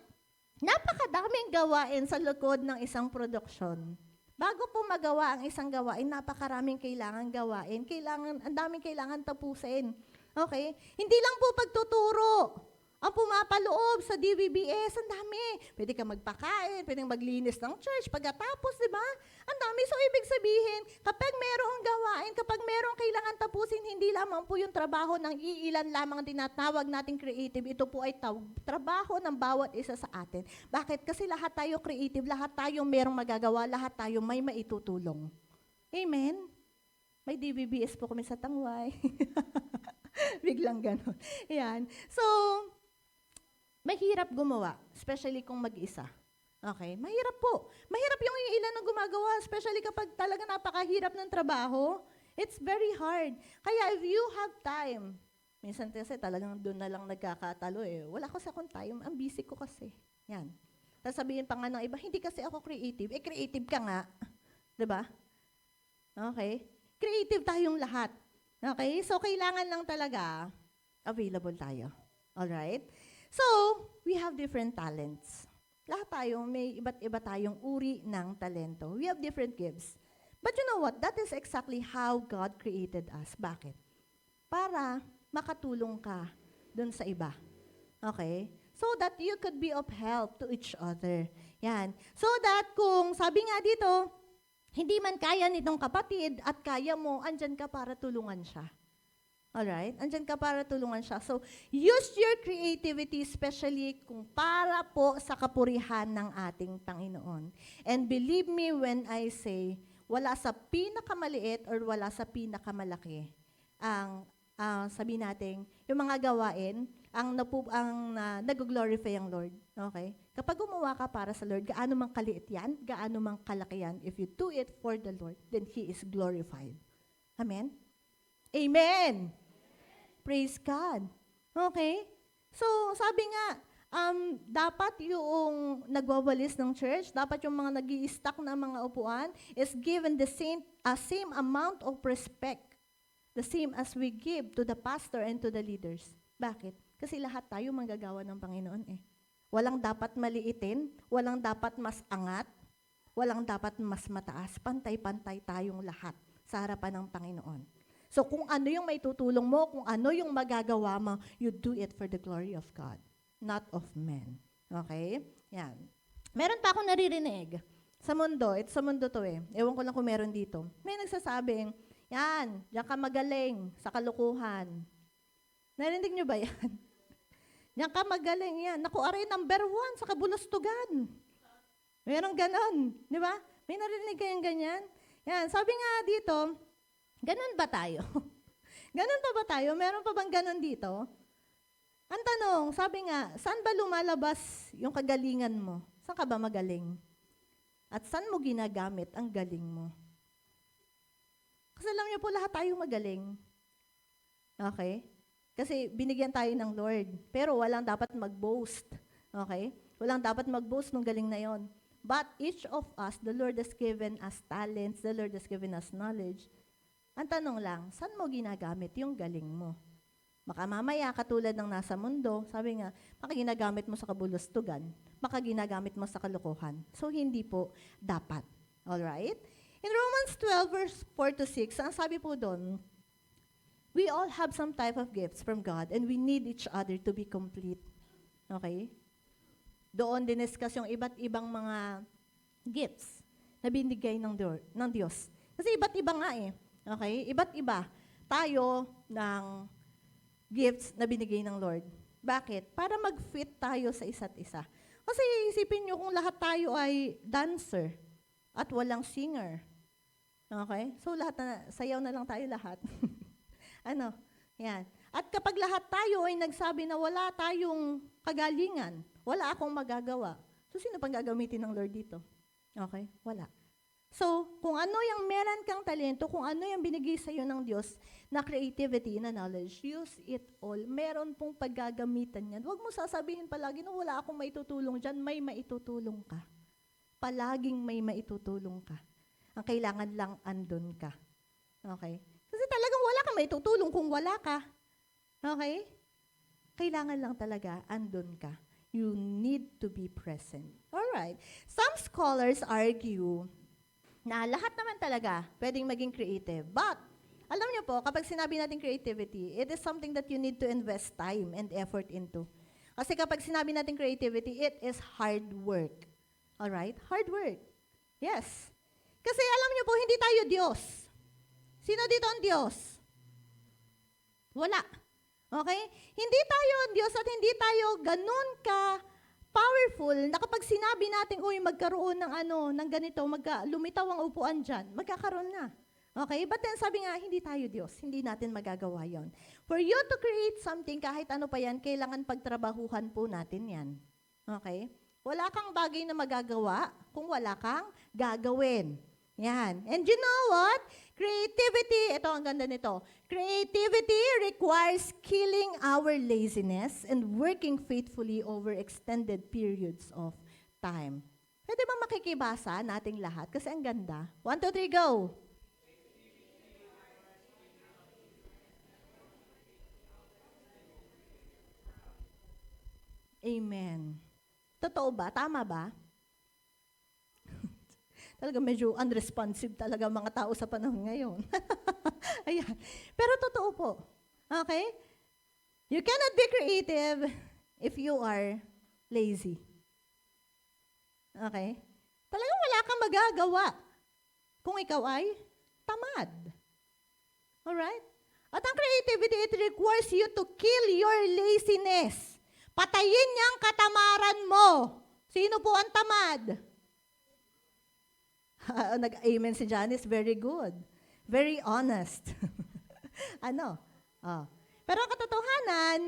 napakadaming gawain sa likod ng isang produksyon. Bago po magawa ang isang gawain, napakaraming kailangan gawain. Ang daming kailangan tapusin. Okay? Hindi lang po pagtuturo ang pumapaloob sa DVBS, ang dami. Pwede ka magpakain, pwede maglinis ng church, pagkatapos, di ba? Ang dami. So, ibig sabihin, kapag merong gawain, kapag merong kailangan tapusin, hindi lamang po yung trabaho ng iilan lamang tinatawag nating creative. Ito po ay trabaho ng bawat isa sa atin. Bakit? Kasi lahat tayo creative, lahat tayo merong magagawa, lahat tayo may maitutulong. Amen? May DVBS po kami sa Tangway. Biglang ganon. Yan. So, mahirap gumawa, especially kung mag-isa. Okay? Mahirap po. Mahirap yung ilan na gumagawa, especially kapag talaga napakahirap ng trabaho. It's very hard. Kaya if you have time, minsan kasi talagang doon na lang nagkakatalo eh. Wala kasi akong time, ang busy ko kasi. Yan. Tapos sabihin pa nga ng iba, hindi kasi ako creative. Creative ka nga. Diba? Okay? Creative tayong lahat. Okay? So, kailangan lang talaga available tayo. Alright? So, we have different talents. Lahat tayo, may iba't iba tayong uri ng talento. We have different gifts. But you know what? That is exactly how God created us. Bakit? Para makatulong ka dun sa iba. Okay? So that you could be of help to each other. Yan. So that kung, sabi nga dito, hindi man kaya nitong kapatid at kaya mo, andyan ka para tulungan siya. Alright? Andyan ka para tulungan siya. So, use your creativity, especially kung para po sa kapurihan ng ating Panginoon. And believe me when I say, wala sa pinakamaliit or wala sa pinakamalaki ang sabi natin, yung mga gawain, ang nag-glorify ang Lord. Okay? Kapag gumawa ka para sa Lord, gaano mang kaliit yan, gaano mang kalaki yan, if you do it for the Lord, then He is glorified. Amen? Amen! Praise God. Okay? So, sabi nga, dapat yung nagwawalis ng church, dapat yung mga nag-i-stack na mga upuan is given the same amount of respect, the same as we give to the pastor and to the leaders. Bakit? Kasi lahat tayo manggagawa ng Panginoon eh. Walang dapat maliitin, walang dapat mas angat, walang dapat mas mataas. Pantay-pantay tayong lahat sa harapan ng Panginoon. So kung ano yung may tutulong mo, kung ano yung magagawa mo, you do it for the glory of God, not of men. Okay? Yan. Meron pa akong naririnig sa mundo. Ito sa mundo to eh. Ewan ko lang kung meron dito. May nagsasabing, yan, diyan ka magaling sa kalukuhan. Narinig nyo ba yan? Diyan ka magaling yan. Naku, aray, number 1 sa kabulustugan. Meron ganon. Di ba? May narinig kayong ganyan? Yan, sabi nga dito, Ganun ba tayo? Ganun pa ba tayo? Meron pa bang ganun dito? Ang tanong, sabi nga, saan ba lumalabas yung kagalingan mo? Saan ka ba magaling? At saan mo ginagamit ang galing mo? Kasi alam niyo po, lahat tayo magaling. Okay? Kasi binigyan tayo ng Lord. Pero walang dapat mag-boast. Okay? Walang dapat mag-boast ng galing na yon. But each of us, the Lord has given us talents, the Lord has given us knowledge. Ang tanong lang, saan mo ginagamit yung galing mo? Baka mamaya, katulad ng nasa mundo, sabi nga, baka ginagamit mo sa kabulustugan, baka ginagamit mo sa kalokohan. So, hindi po dapat. Alright? In Romans 12, verse 4 to 6, ang sabi po doon, we all have some type of gifts from God and we need each other to be complete. Okay? Doon diniscuss yung iba't ibang mga gifts na binigay ng Diyos. Kasi iba't iba nga eh. Okay? Iba't iba tayo ng gifts na binigay ng Lord. Bakit? Para mag-fit tayo sa isa't isa. Kasi isipin nyo kung lahat tayo ay dancer at walang singer. Okay? So lahat sayaw na lang tayo lahat. Ano? Yan. At kapag lahat tayo ay nagsabi na wala tayong kagalingan, wala akong magagawa, so sino pang gagamitin ng Lord dito? Okay? Wala. So, kung ano yung meron kang talento, kung ano yung binigay sa'yo ng Diyos na creativity, na knowledge, use it all. Meron pong paggagamitan yan. Huwag mo sasabihin palagi na wala akong maitutulong dyan, may maitutulong ka. Palaging may maitutulong ka. Ang kailangan lang andun ka. Okay? Kasi talagang wala kang maitutulong kung wala ka. Okay? Kailangan lang talaga andun ka. You need to be present. Alright. Some scholars argue na lahat naman talaga pwedeng maging creative. But, alam niyo po, kapag sinabi natin creativity, it is something that you need to invest time and effort into. Kasi kapag sinabi natin creativity, it is hard work. Alright? Hard work. Yes. Kasi alam niyo po, hindi tayo Diyos. Sino dito ang Diyos? Wala. Okay? Hindi tayo ang Diyos at hindi tayo ganun ka powerful na kapag sinabi natin, uy, magkaroon ng ganito, lumitaw ang upuan dyan, magkakaroon na. Okay? But then sabi nga, hindi tayo Diyos. Hindi natin magagawa yon. For you to create something, kahit ano pa yan, kailangan pagtrabahuhan po natin yan. Okay? Wala kang bagay na magagawa kung wala kang gagawin. Yan. And you know what? Creativity, ito ang ganda nito. Creativity requires killing our laziness and working faithfully over extended periods of time. Pwede ba makikibasa nating lahat? Kasi ang ganda. 1, 2, 3, go! Amen. Totoo ba? Tama ba? Talaga medyo unresponsive talaga mga tao sa panahon ngayon. Ayan. Pero totoo po. Okay? You cannot be creative if you are lazy. Okay? Talagang wala kang magagawa kung ikaw ay tamad. Alright? At ang creativity, it requires you to kill your laziness. Patayin niya ang katamaran mo. Sino po ang tamad? Nag-amen si Janice, very good. Very honest. Ano? Oh. Pero ang katotohanan,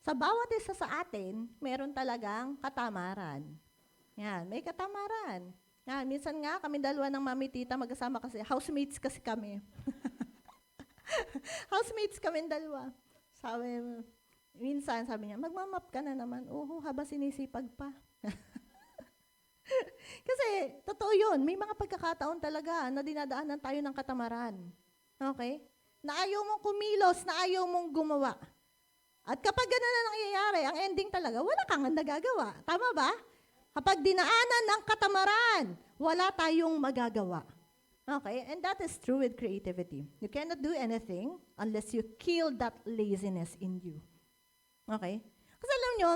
sa bawat isa sa atin, meron talagang katamaran. Yan, may katamaran. Yan, minsan nga, kami dalawa ng mami tita, magkasama kasi, housemates kasi kami. Housemates kami dalawa. Minsan, sabi niya, magmamap ka na naman. Oo, habang sinisipag pa. Kasi, totoo yun, may mga pagkakataon talaga na dinadaanan tayo ng katamaran. Okay? Na ayaw mong kumilos, na ayaw mong gumawa. At kapag gano'n na nangyayari, ang ending talaga, wala kang nagagawa. Tama ba? Kapag dinaanan ng katamaran, wala tayong magagawa. Okay? And that is true with creativity. You cannot do anything unless you kill that laziness in you. Okay? Kasi alam nyo,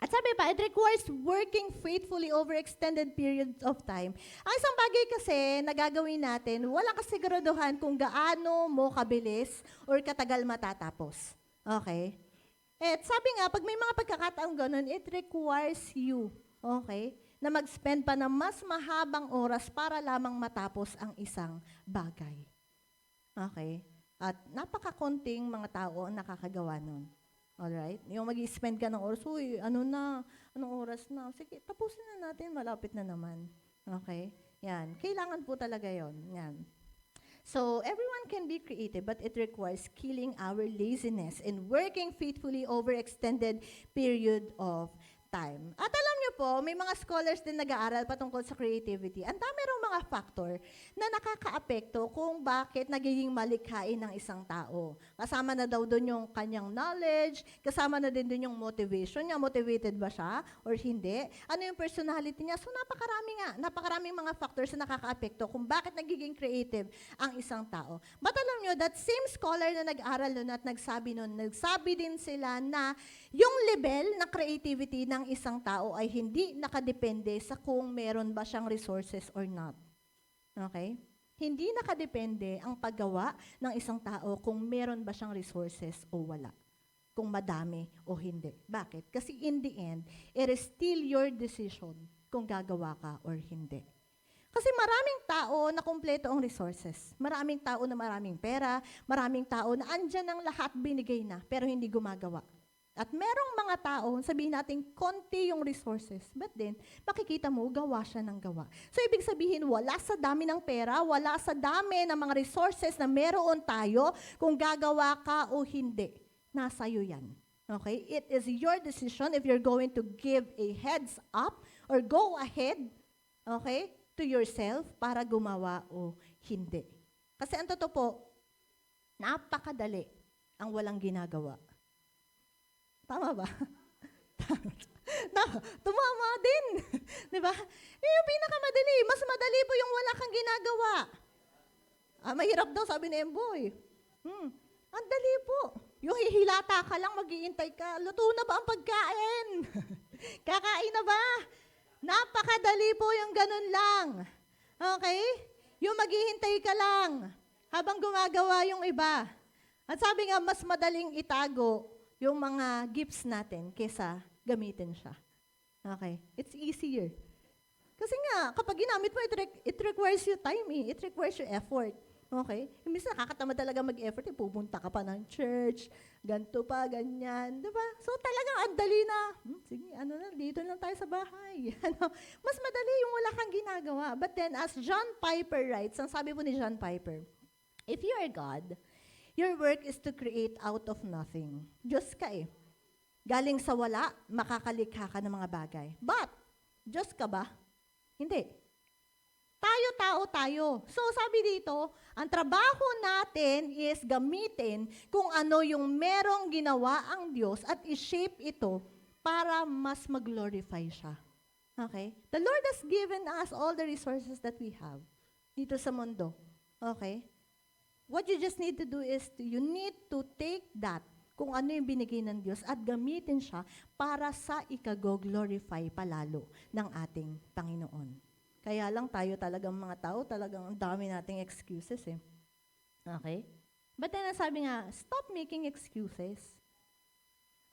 at sabi pa, it requires working faithfully over extended periods of time. Ang isang bagay kasi na gagawin natin, walang kasiguraduhan kung gaano mo kabilis or katagal matatapos. Okay? At sabi nga, pag may mga pagkakataong ganun, it requires you, okay, na mag-spend pa ng mas mahabang oras para lamang matapos ang isang bagay. Okay? At napakakonting mga tao ang nakakagawa nun. Alright? Yung mag-spend ka ng oras, uy, anong oras na? Sige, tapusin na natin, malapit na naman. Okay? Yan. Kailangan po talaga yon. Yan. So, everyone can be creative, but it requires killing our laziness and working faithfully over extended period of time. At alam niyo po, may mga scholars din nag-aaral patungkol sa creativity. Ang dami rong mga factor na nakakaapekto kung bakit nagiging malikhain ng isang tao. Kasama na daw doon yung kanyang knowledge, kasama na din doon yung motivation niya. Motivated ba siya or hindi? Ano yung personality niya? So napakaraming mga factors na nakakaapekto kung bakit nagiging creative ang isang tao. But alam niyo, that same scholar na nag-aral nun at nagsabi din sila na yung level ng creativity ng isang tao ay hindi nakadepende sa kung meron ba siyang resources or not. Okay? Hindi nakadepende ang paggawa ng isang tao kung meron ba siyang resources o wala. Kung madami o hindi. Bakit? Kasi in the end, it is still your decision kung gagawa ka or hindi. Kasi maraming tao na kumpleto ang resources. Maraming tao na maraming pera, maraming tao na andyan ang lahat binigay na, pero hindi gumagawa. At merong mga tao, sabihin natin, konti yung resources. But then, makikita mo, gawa siya ng gawa. So, ibig sabihin, wala sa dami ng pera, wala sa dami ng mga resources na meron tayo, kung gagawa ka o hindi. Nasa iyo yan. Okay? It is your decision if you're going to give a heads up or go ahead, okay, to yourself para gumawa o hindi. Kasi ang totoo po, napakadali ang walang ginagawa. Tama ba? No, tumama din. Di ba? Yung pinakamadali. Mas madali po yung wala kang ginagawa. Mahirap daw, sabi ni Emboy. Ang dali po. Yung hihilata ka lang, mag-iintay ka. Luto na ba ang pagkain? Kakain na ba? Napakadali po yung ganun lang. Okay? Yung maghihintay ka lang habang gumagawa yung iba. At sabi nga, mas madaling itago yung mga gifts natin kesa gamitin siya. Okay? It's easier. Kasi nga, kapag ginamit mo, it requires you time eh. It requires you effort. Okay? Imbis nakakatamad talaga mag-effort, pupunta ka pa ng church, ganito pa, ganyan. Diba? So talagang ang dali na, sige, dito lang tayo sa bahay. Mas madali yung wala kang ginagawa. But then, as John Piper writes, ang sabi po ni John Piper, if you are God, your work is to create out of nothing. Diyos ka eh. Galing sa wala, makakalikha ka ng mga bagay. But, Diyos ka ba? Hindi. Tayo tayo. So, sabi dito, ang trabaho natin is gamitin kung ano yung merong ginawa ang Diyos at i-shape ito para mas mag-glorify siya. Okay? The Lord has given us all the resources that we have dito sa mundo. Okay? What you just need to do is, you need to take that, kung ano yung binigay ng Diyos, at gamitin siya para sa ikago-glorify palalo ng ating Panginoon. Kaya lang tayo talagang mga tao, talagang ang dami nating excuses eh. Okay? But then, sabi nga, stop making excuses.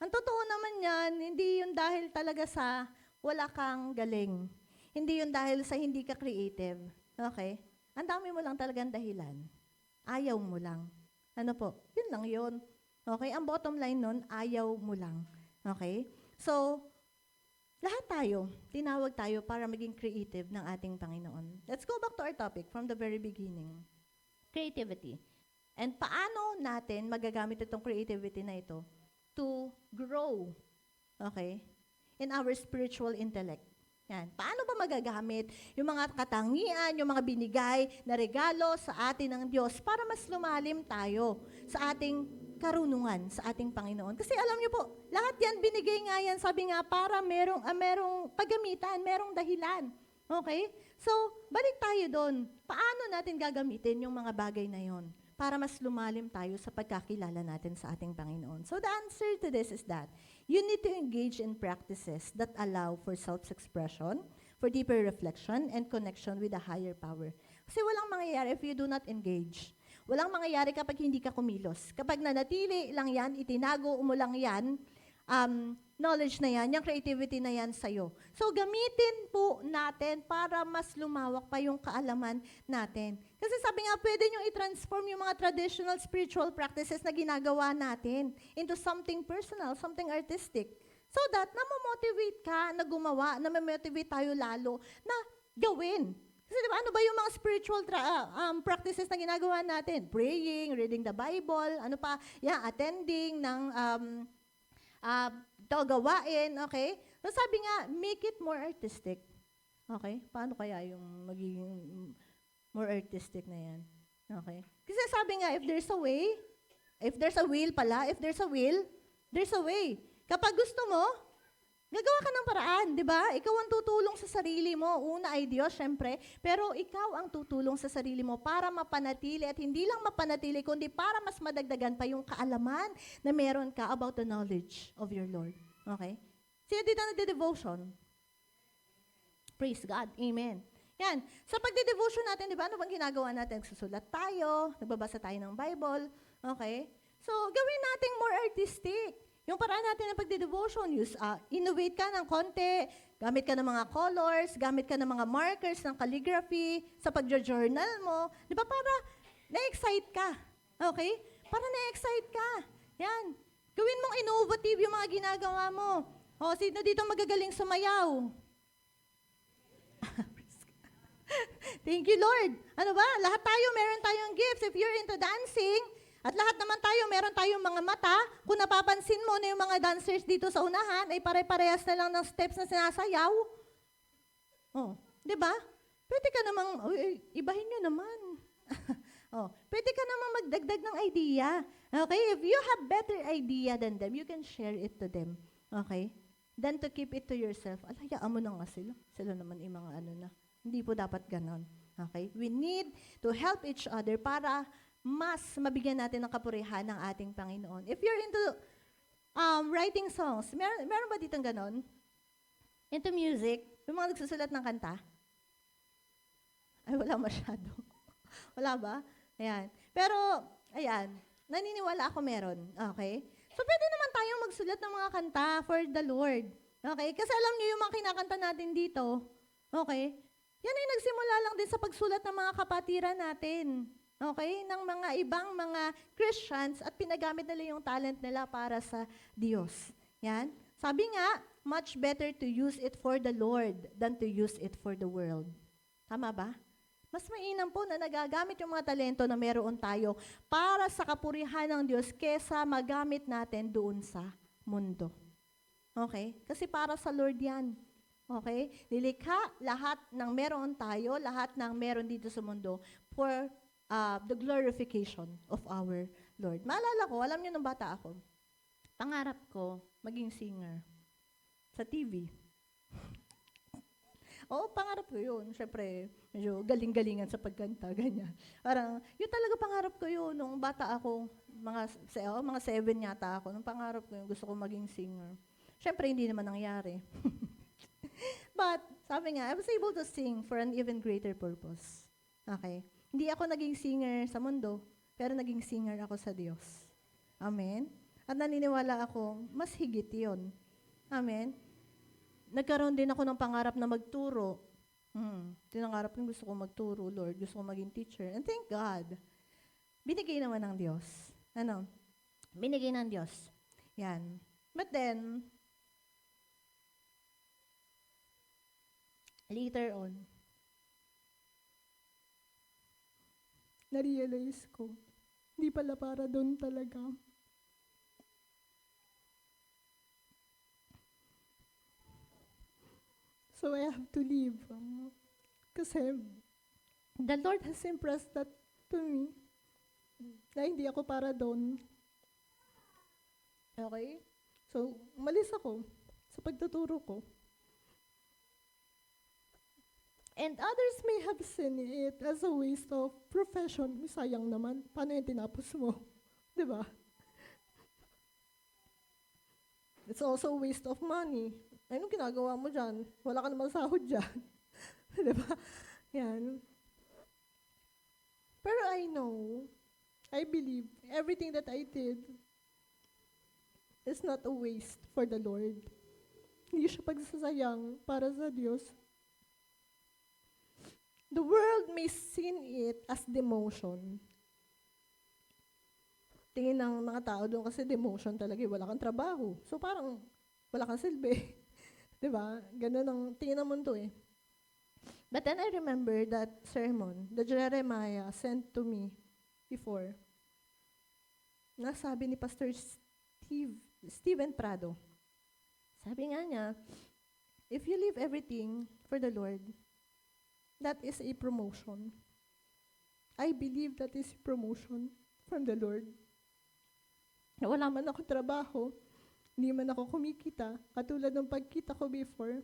Ang totoo naman yan, hindi yun dahil talaga sa wala kang galing. Hindi yun dahil sa hindi ka creative. Okay? Ang dami mo lang talagang dahilan. Ayaw mo lang. Ano po? Yun lang yun. Okay? Ang bottom line nun, ayaw mo lang. Okay? So, lahat tayo, tinawag tayo para maging creative ng ating Panginoon. Let's go back to our topic from the very beginning. Creativity. And paano natin magagamit itong creativity na ito to grow, okay, in our spiritual intellect. Yan. Paano ba magagamit yung mga katangian, yung mga binigay na regalo sa atin ng Diyos para mas lumalim tayo sa ating karunungan sa ating Panginoon. Kasi alam niyo po, lahat yan binigay nga yan, sabi nga, para merong paggamitan, merong dahilan. Okay? So, balik tayo doon. Paano natin gagamitin yung mga bagay na yon para mas lumalim tayo sa pagkakilala natin sa ating Panginoon? So, the answer to this is that you need to engage in practices that allow for self-expression, for deeper reflection, and connection with a higher power. Kasi walang mangyayari if you do not engage. Walang mangyayari kapag hindi ka kumilos. Kapag nanatili lang yan, itinago mo lang yan, knowledge na yan, yung creativity na yan sa'yo. So, gamitin po natin para mas lumawak pa yung kaalaman natin. Kasi sabi nga, pwede nyo i-transform yung mga traditional spiritual practices na ginagawa natin into something personal, something artistic. So that, na-motivate ka na gumawa, na-motivate tayo lalo na gawin. Kasi diba, ano ba yung mga spiritual practices na ginagawa natin? Praying, reading the Bible, ano pa, attending ng gawain, okay? So sabi nga, make it more artistic. Okay? Paano kaya yung magiging more artistic na yan? Okay? Kasi sabi nga, if there's a way, if there's a will pala, if there's a will, there's a way. Kapag gusto mo, gagawa ka ng paraan, di ba? Ikaw ang tutulong sa sarili mo. Una ay Diyos, syempre. Pero ikaw ang tutulong sa sarili mo para mapanatili at hindi lang mapanatili, kundi para mas madagdagan pa yung kaalaman na meron ka about the knowledge of your Lord. Okay? Sino dito nagde-devotion? Praise God. Amen. Yan. Sa pagde-devotion natin, di ba? Ano bang ginagawa natin? Susulat tayo, nagbabasa tayo ng Bible. Okay? So, gawin natin more artistic. Yung paraan natin ng pagde-devotion, innovate ka ng konti, gamit ka ng mga colors, gamit ka ng mga markers ng calligraphy, sa pagjo-journal mo. Di ba para na-excite ka? Okay? Para na-excite ka. Yan. Gawin mong innovative yung mga ginagawa mo. O, sino dito magagaling sumayaw? Thank you, Lord. Ano ba? Lahat tayo, meron tayong gifts. If you're into dancing, at lahat naman tayo, meron tayong mga mata. Kung napapansin mo na yung mga dancers dito sa unahan, ay pare-parehas na lang ng steps na sinasayaw. Oh, di ba? Pwede ka namang, ibahin nyo naman. Pwede ka namang magdagdag ng idea. Okay? If you have better idea than them, you can share it to them. Okay? Than to keep it to yourself. Hayaan mo na nga sila. Sila naman yung mga ano na. Hindi po dapat ganon. Okay? We need to help each other para mas mabigyan natin ng kapurihan ng ating Panginoon. If you're into writing songs, meron ba ditong ganon? Into music? Yung mga nagsusulat ng kanta? Ay, wala masyado. Wala ba? Ayan. Pero, ayan, naniniwala ako meron. Okay? So, pwede naman tayong magsulat ng mga kanta for the Lord. Okay? Kasi alam niyo yung mga kinakanta natin dito. Okay? Yan ay nagsimula lang din sa pagsulat ng mga kapatiran natin. Okay? Ng mga ibang mga Christians at pinagamit nila yung talent nila para sa Diyos. Yan. Sabi nga, much better to use it for the Lord than to use it for the world. Tama ba? Mas mainam po na nagagamit yung mga talento na meron tayo para sa kapurihan ng Diyos kesa magamit natin doon sa mundo. Okay? Kasi para sa Lord yan. Okay? Nilikha lahat ng meron tayo, lahat ng meron dito sa mundo for the glorification of our Lord. Maalala ko, alam niyo nung bata ako, pangarap ko maging singer sa TV. Oo, pangarap ko yun. Siyempre, medyo galing-galingan sa pagkanta, ganyan. Parang, yun talaga pangarap ko yun. Nung bata ako, mga 7 yata ako, nung pangarap ko yun, gusto ko maging singer. Siyempre, hindi naman nangyari. But, sabi nga, I was able to sing for an even greater purpose. Okay? Hindi ako naging singer sa mundo, pero naging singer ako sa Diyos. Amen? At naniniwala ako, mas higit yun. Amen? Nagkaroon din ako ng pangarap na magturo. Tinangarap ko, gusto ko magturo, Lord. Gusto ko maging teacher. And thank God. Binigay naman ng Diyos. Ano? Binigay ng Diyos. Yan. But then, later on, na-realize ko, hindi pala para doon talaga. So I have to leave. Kasi the Lord has impressed that to me, na hindi ako para doon. Okay? So, umalis ako sa pagtuturo ko. And others may have seen it as a waste of profession. Sayang naman. Paano yung tinapos mo? Diba? It's also a waste of money. Anong ginagawa mo dyan? Wala ka naman sahod dyan. Diba? Yan. Pero I know, I believe, everything that I did is not a waste for the Lord. Hindi siya pagsasayang para sa Diyos. The world may see it as demotion. Tingin ng mga tao doon kasi demotion talaga, wala kang trabaho. So parang wala kang silbi. Diba? Ganun ang tingin ng mundo eh. But then I remember that sermon that Jeremiah sent to me before. Nasabi ni Pastor Steven Prado. Sabi nga niya, if you leave everything for the Lord, that is a promotion. I believe that is a promotion from the Lord. Na wala man ako trabaho, hindi man ako kumikita, katulad ng pagkita ko before,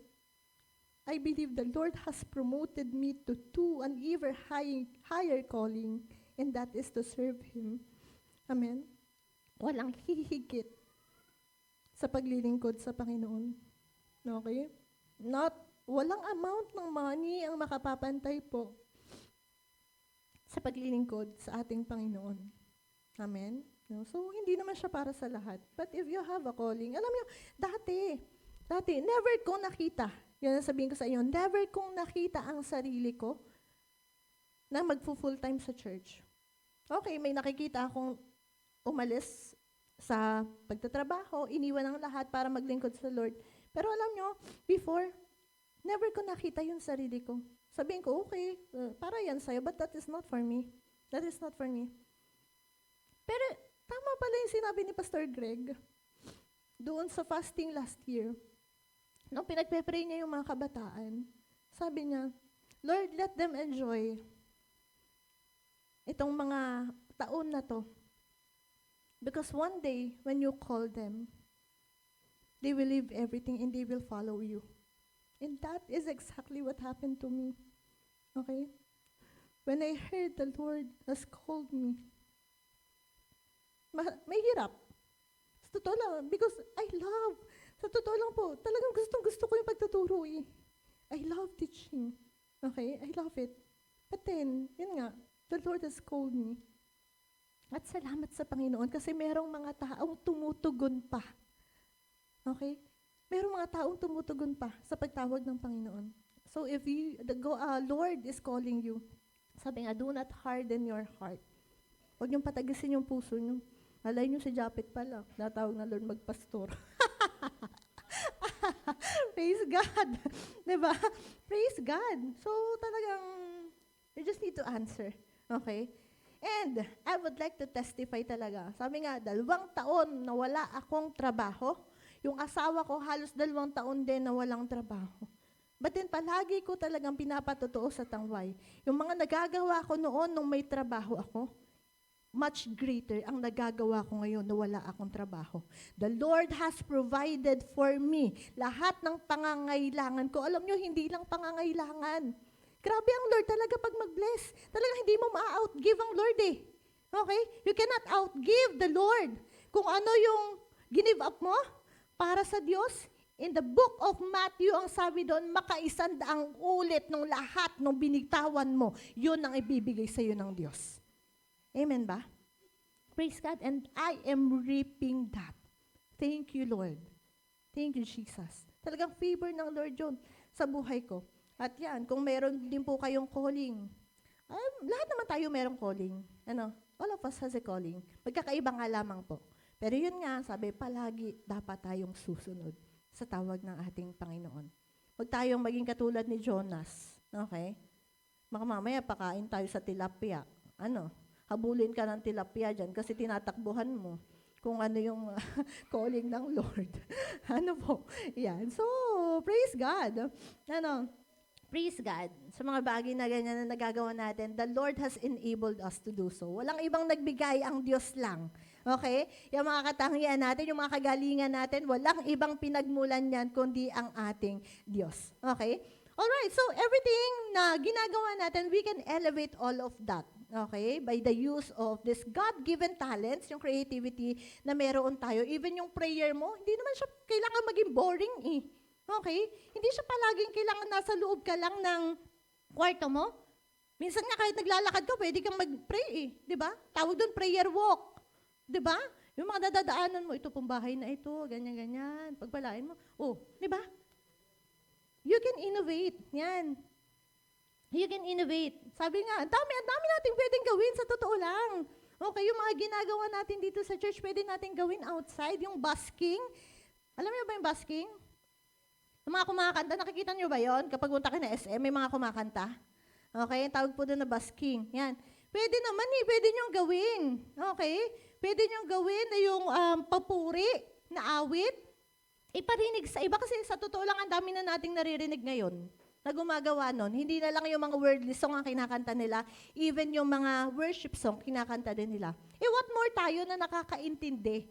I believe the Lord has promoted me to an ever higher calling, and that is to serve Him. Amen? Walang hihigit sa paglilingkod sa Panginoon. Okay? Walang amount ng money ang makapapantay po sa paglilingkod sa ating Panginoon. Amen? No? So, hindi naman siya para sa lahat. But if you have a calling, alam niyo, dati, never kong nakita, yan ang sabihin ko sa inyo, never kong nakita ang sarili ko na magpo-full time sa church. Okay, may nakikita akong umalis sa pagtatrabaho, iniwan ang lahat para maglingkod sa Lord. Pero alam niyo, before, never ko nakita yung sarili ko. Sabihin ko, okay, para yan sa'yo, but that is not for me. That is not for me. Pero, tama pala yung sinabi ni Pastor Greg doon sa fasting last year. Nung pinagpe-pray niya yung mga kabataan, sabi niya, Lord, let them enjoy itong mga taon na to. Because one day, when you call them, they will leave everything and they will follow you. And that is exactly what happened to me. Okay? When I heard the Lord has called me, may hirap. Sa totoo lang, because sa totoo lang po, talagang gusto ko yung pagtuturo eh. I love teaching. Okay? I love it. But then, yun nga, the Lord has called me. At salamat sa Panginoon kasi merong mga taong tumutugon pa. Okay? Merong mga taong tumutugon pa sa pagtawag ng Panginoon. So if Lord is calling you, sabi nga, do not harden your heart. Huwag niyong patagisin yung puso niyo. Alay niyo si Japet pala, natawag na Lord magpastor. Praise God. Diba? Praise God. So talagang, you just need to answer. Okay? And I would like to testify talaga. Sabi nga, 2 taon na wala akong trabaho. Yung asawa ko halos 2 taon din na walang trabaho. But then palagi ko talagang pinapatotoo sa tangway. Yung mga nagagawa ko noon nung may trabaho ako, much greater ang nagagawa ko ngayon na wala akong trabaho. The Lord has provided for me lahat ng pangangailangan ko. Alam nyo, hindi lang pangangailangan. Grabe ang Lord talaga pag mag-bless. Talagang hindi mo ma-outgive ang Lord eh. Okay? You cannot outgive the Lord. Kung ano yung give up mo para sa Diyos, in the book of Matthew, ang sabi doon, makaisandaang ulit ng lahat ng binitawan mo, yun ang ibibigay sa iyo ng Diyos. Amen ba? Praise God. And I am reaping that. Thank you, Lord. Thank you, Jesus. Talagang favor ng Lord yun sa buhay ko. At yan, kung meron din po kayong calling, lahat naman tayo merong calling. All of us has a calling. Magkakaiba nga lamang po. Pero yun nga, sabi, palagi dapat tayong susunod sa tawag ng ating Panginoon. Huwag tayong maging katulad ni Jonas. Okay? Mamaya pakain tayo sa tilapia. Habulin ka ng tilapia dyan kasi tinatakbuhan mo kung ano yung calling ng Lord. Yan. So, praise God. Praise God. Sa mga bagay na ganyan na nagagawa natin, the Lord has enabled us to do so. Walang ibang nagbigay, ang Diyos lang. Okay? Yung mga katangian natin, yung mga kagalingan natin, walang ibang pinagmulan yan, kundi ang ating Diyos. Okay? Alright, so everything na ginagawa natin, we can elevate all of that. Okay? By the use of this God-given talents, yung creativity na meron tayo. Even yung prayer mo, hindi naman siya kailangan maging boring eh. Okay? Hindi siya palaging kailangan nasa loob ka lang ng kwarto mo. Minsan nga kahit naglalakad ka, pwede kang mag-pray eh. Di ba? Tawag doon prayer walk. Di ba? Yung mga dadadaanan mo, ito pong bahay na ito, ganyan-ganyan. Pagpalain mo, oh, di ba? You can innovate. Yan. You can innovate. Sabi nga, ang dami natin pwedeng gawin sa totoo lang. Okay, yung mga ginagawa natin dito sa church, pwede natin gawin outside. Yung busking. Alam niyo ba yung busking? Yung mga kumakanta, nakikita niyo ba yon? Kapag punta ka na SM, may mga kumakanta. Okay, tawag po doon na busking. Yan. Pwede naman pwede niyong gawin. Okay? Pwede niyong gawin na yung papuri na awit, iparinig sa iba. Kasi sa totoo lang, ang dami na nating naririnig ngayon na gumagawa nun. Hindi na lang yung mga worldly song ang kinakanta nila, even yung mga worship song, kinakanta din nila. What more tayo na nakakaintindi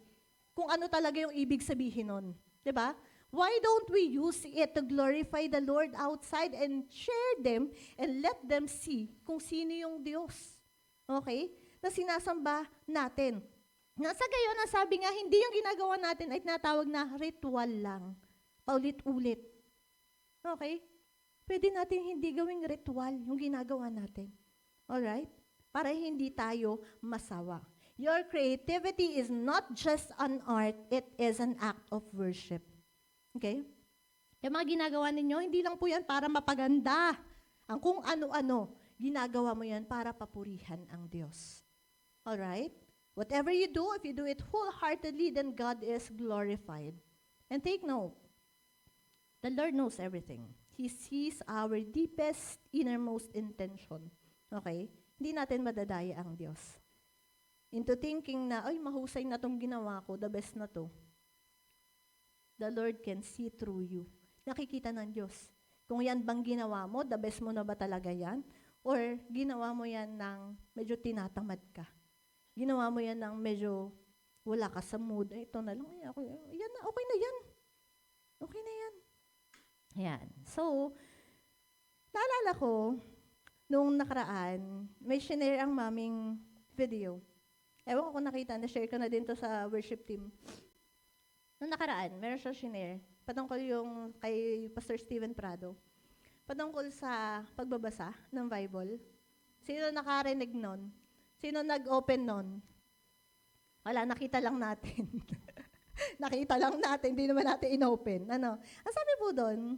kung ano talaga yung ibig sabihin nun? 'Di ba? Why don't we use it to glorify the Lord outside and share them and let them see kung sino yung Diyos? Okay? Na sinasamba natin. Nasa gayon, nasabi nga, hindi yung ginagawa natin ay tinatawag na ritual lang. Paulit-ulit. Okay? Pwede natin hindi gawing ritual yung ginagawa natin. Alright? Para hindi tayo masawa. Your creativity is not just an art, it is an act of worship. Okay? Yung mga ginagawa ninyo, hindi lang po yan para mapaganda. Ang kung ano-ano, ginagawa mo yan para papurihan ang Diyos. Alright? Whatever you do, if you do it wholeheartedly, then God is glorified. And take note, the Lord knows everything. He sees our deepest, innermost intention. Okay? Hindi natin madadaya ang Diyos. Into thinking na, ay, mahusay na itong ginawa ko, the best na to. The Lord can see through you. Nakikita ng Diyos. Kung yan bang ginawa mo, the best mo na ba talaga yan? Or ginawa mo yan ng medyo tinatamad ka? Ginawa mo yan ng medyo wala ka sa mood. Ito na lang, yan na, okay na yan. Okay na yan. Ayan. So, naalala ko, nung nakaraan, may shinare ang maming video. Ewan ko kung nakita, na-share ko na din to sa worship team. Nung nakaraan, meron siya shinare. Patungkol yung kay Pastor Steven Prado. Patungkol sa pagbabasa ng Bible. Sino nakarinig nun? Sino nag-open nun? Wala, nakita lang natin. Nakita lang natin, hindi naman natin in-open. Ano? Ang sabi po doon,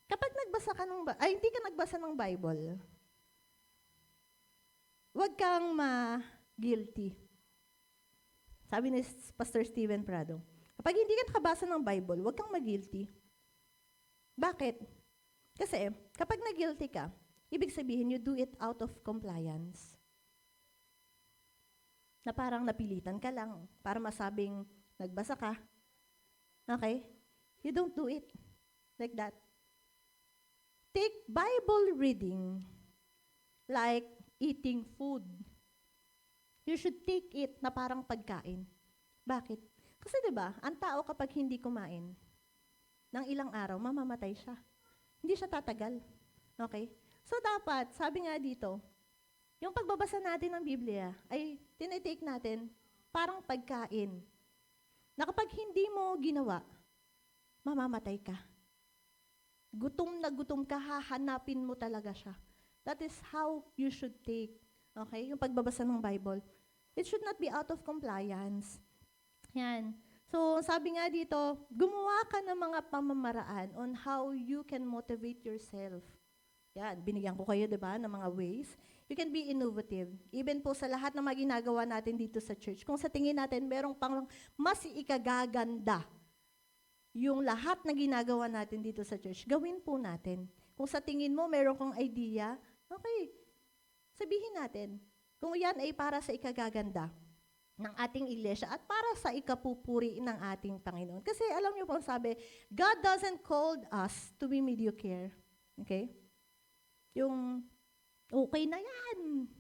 kapag nagbasa ka hindi ka nagbasa ng Bible, huwag kang ma-guilty. Sabi ni Pastor Steven Prado, kapag hindi ka nakabasa ng Bible, huwag kang ma-guilty. Bakit? Kasi, kapag na-guilty ka, ibig sabihin, you do it out of compliance. Na parang napilitan ka lang para masabing nagbasa ka. Okay? You don't do it like that. Take Bible reading like eating food. You should take it na parang pagkain. Bakit? Kasi 'di ba, ang tao kapag hindi kumain ng ilang araw, mamamatay siya. Hindi siya tatagal. Okay? So dapat, sabi nga dito, yung pagbabasa natin ng Biblia ay tinitake natin parang pagkain. Na kapag hindi mo ginawa, mamamatay ka. Gutom na gutom ka, hahanapin mo talaga siya. That is how you should take, okay, yung pagbabasa ng Bible. It should not be out of compliance. Yan. So, sabi nga dito, gumawa ka ng mga pamamaraan on how you can motivate yourself. Yan, binigyan ko kayo, di ba, ng mga ways. You can be innovative. Even po sa lahat ng mga ginagawa natin dito sa church, kung sa tingin natin merong pang mas ikagaganda yung lahat na ginagawa natin dito sa church, gawin po natin. Kung sa tingin mo meron kang idea, okay, sabihin natin. Kung yan ay para sa ikagaganda ng ating iglesia at para sa ikapupuri ng ating Panginoon. Kasi alam niyo po, sabi, God doesn't call us to be mediocre. Okay? Yung okay na yan.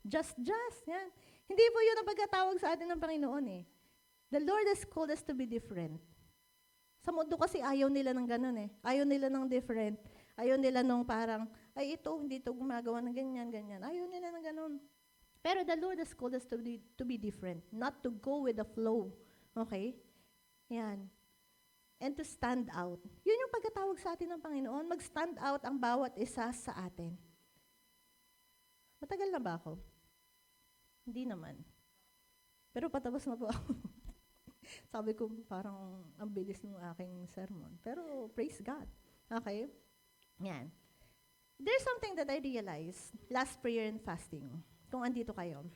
Just, yan. Hindi po yun ang pagkatawag sa atin ng Panginoon eh. The Lord has called us to be different. Sa mundo kasi ayaw nila ng ganun eh. Ayaw nila ng different. Ayaw nila nung parang, ay ito, hindi ito gumagawa ng ganyan. Ayaw nila ng ganun. Pero the Lord has called us to be different. Not to go with the flow. Okay? Yan. And to stand out. Yun yung pagkatawag sa atin ng Panginoon. Mag-stand out ang bawat isa sa atin. Matagal na ba ako? Hindi naman. Pero patapos na po ako. Sabi ko, parang ang bilis ng aking sermon. Pero praise God. Okay? Yan. There's something that I realized last prayer and fasting. Kung andito kayo.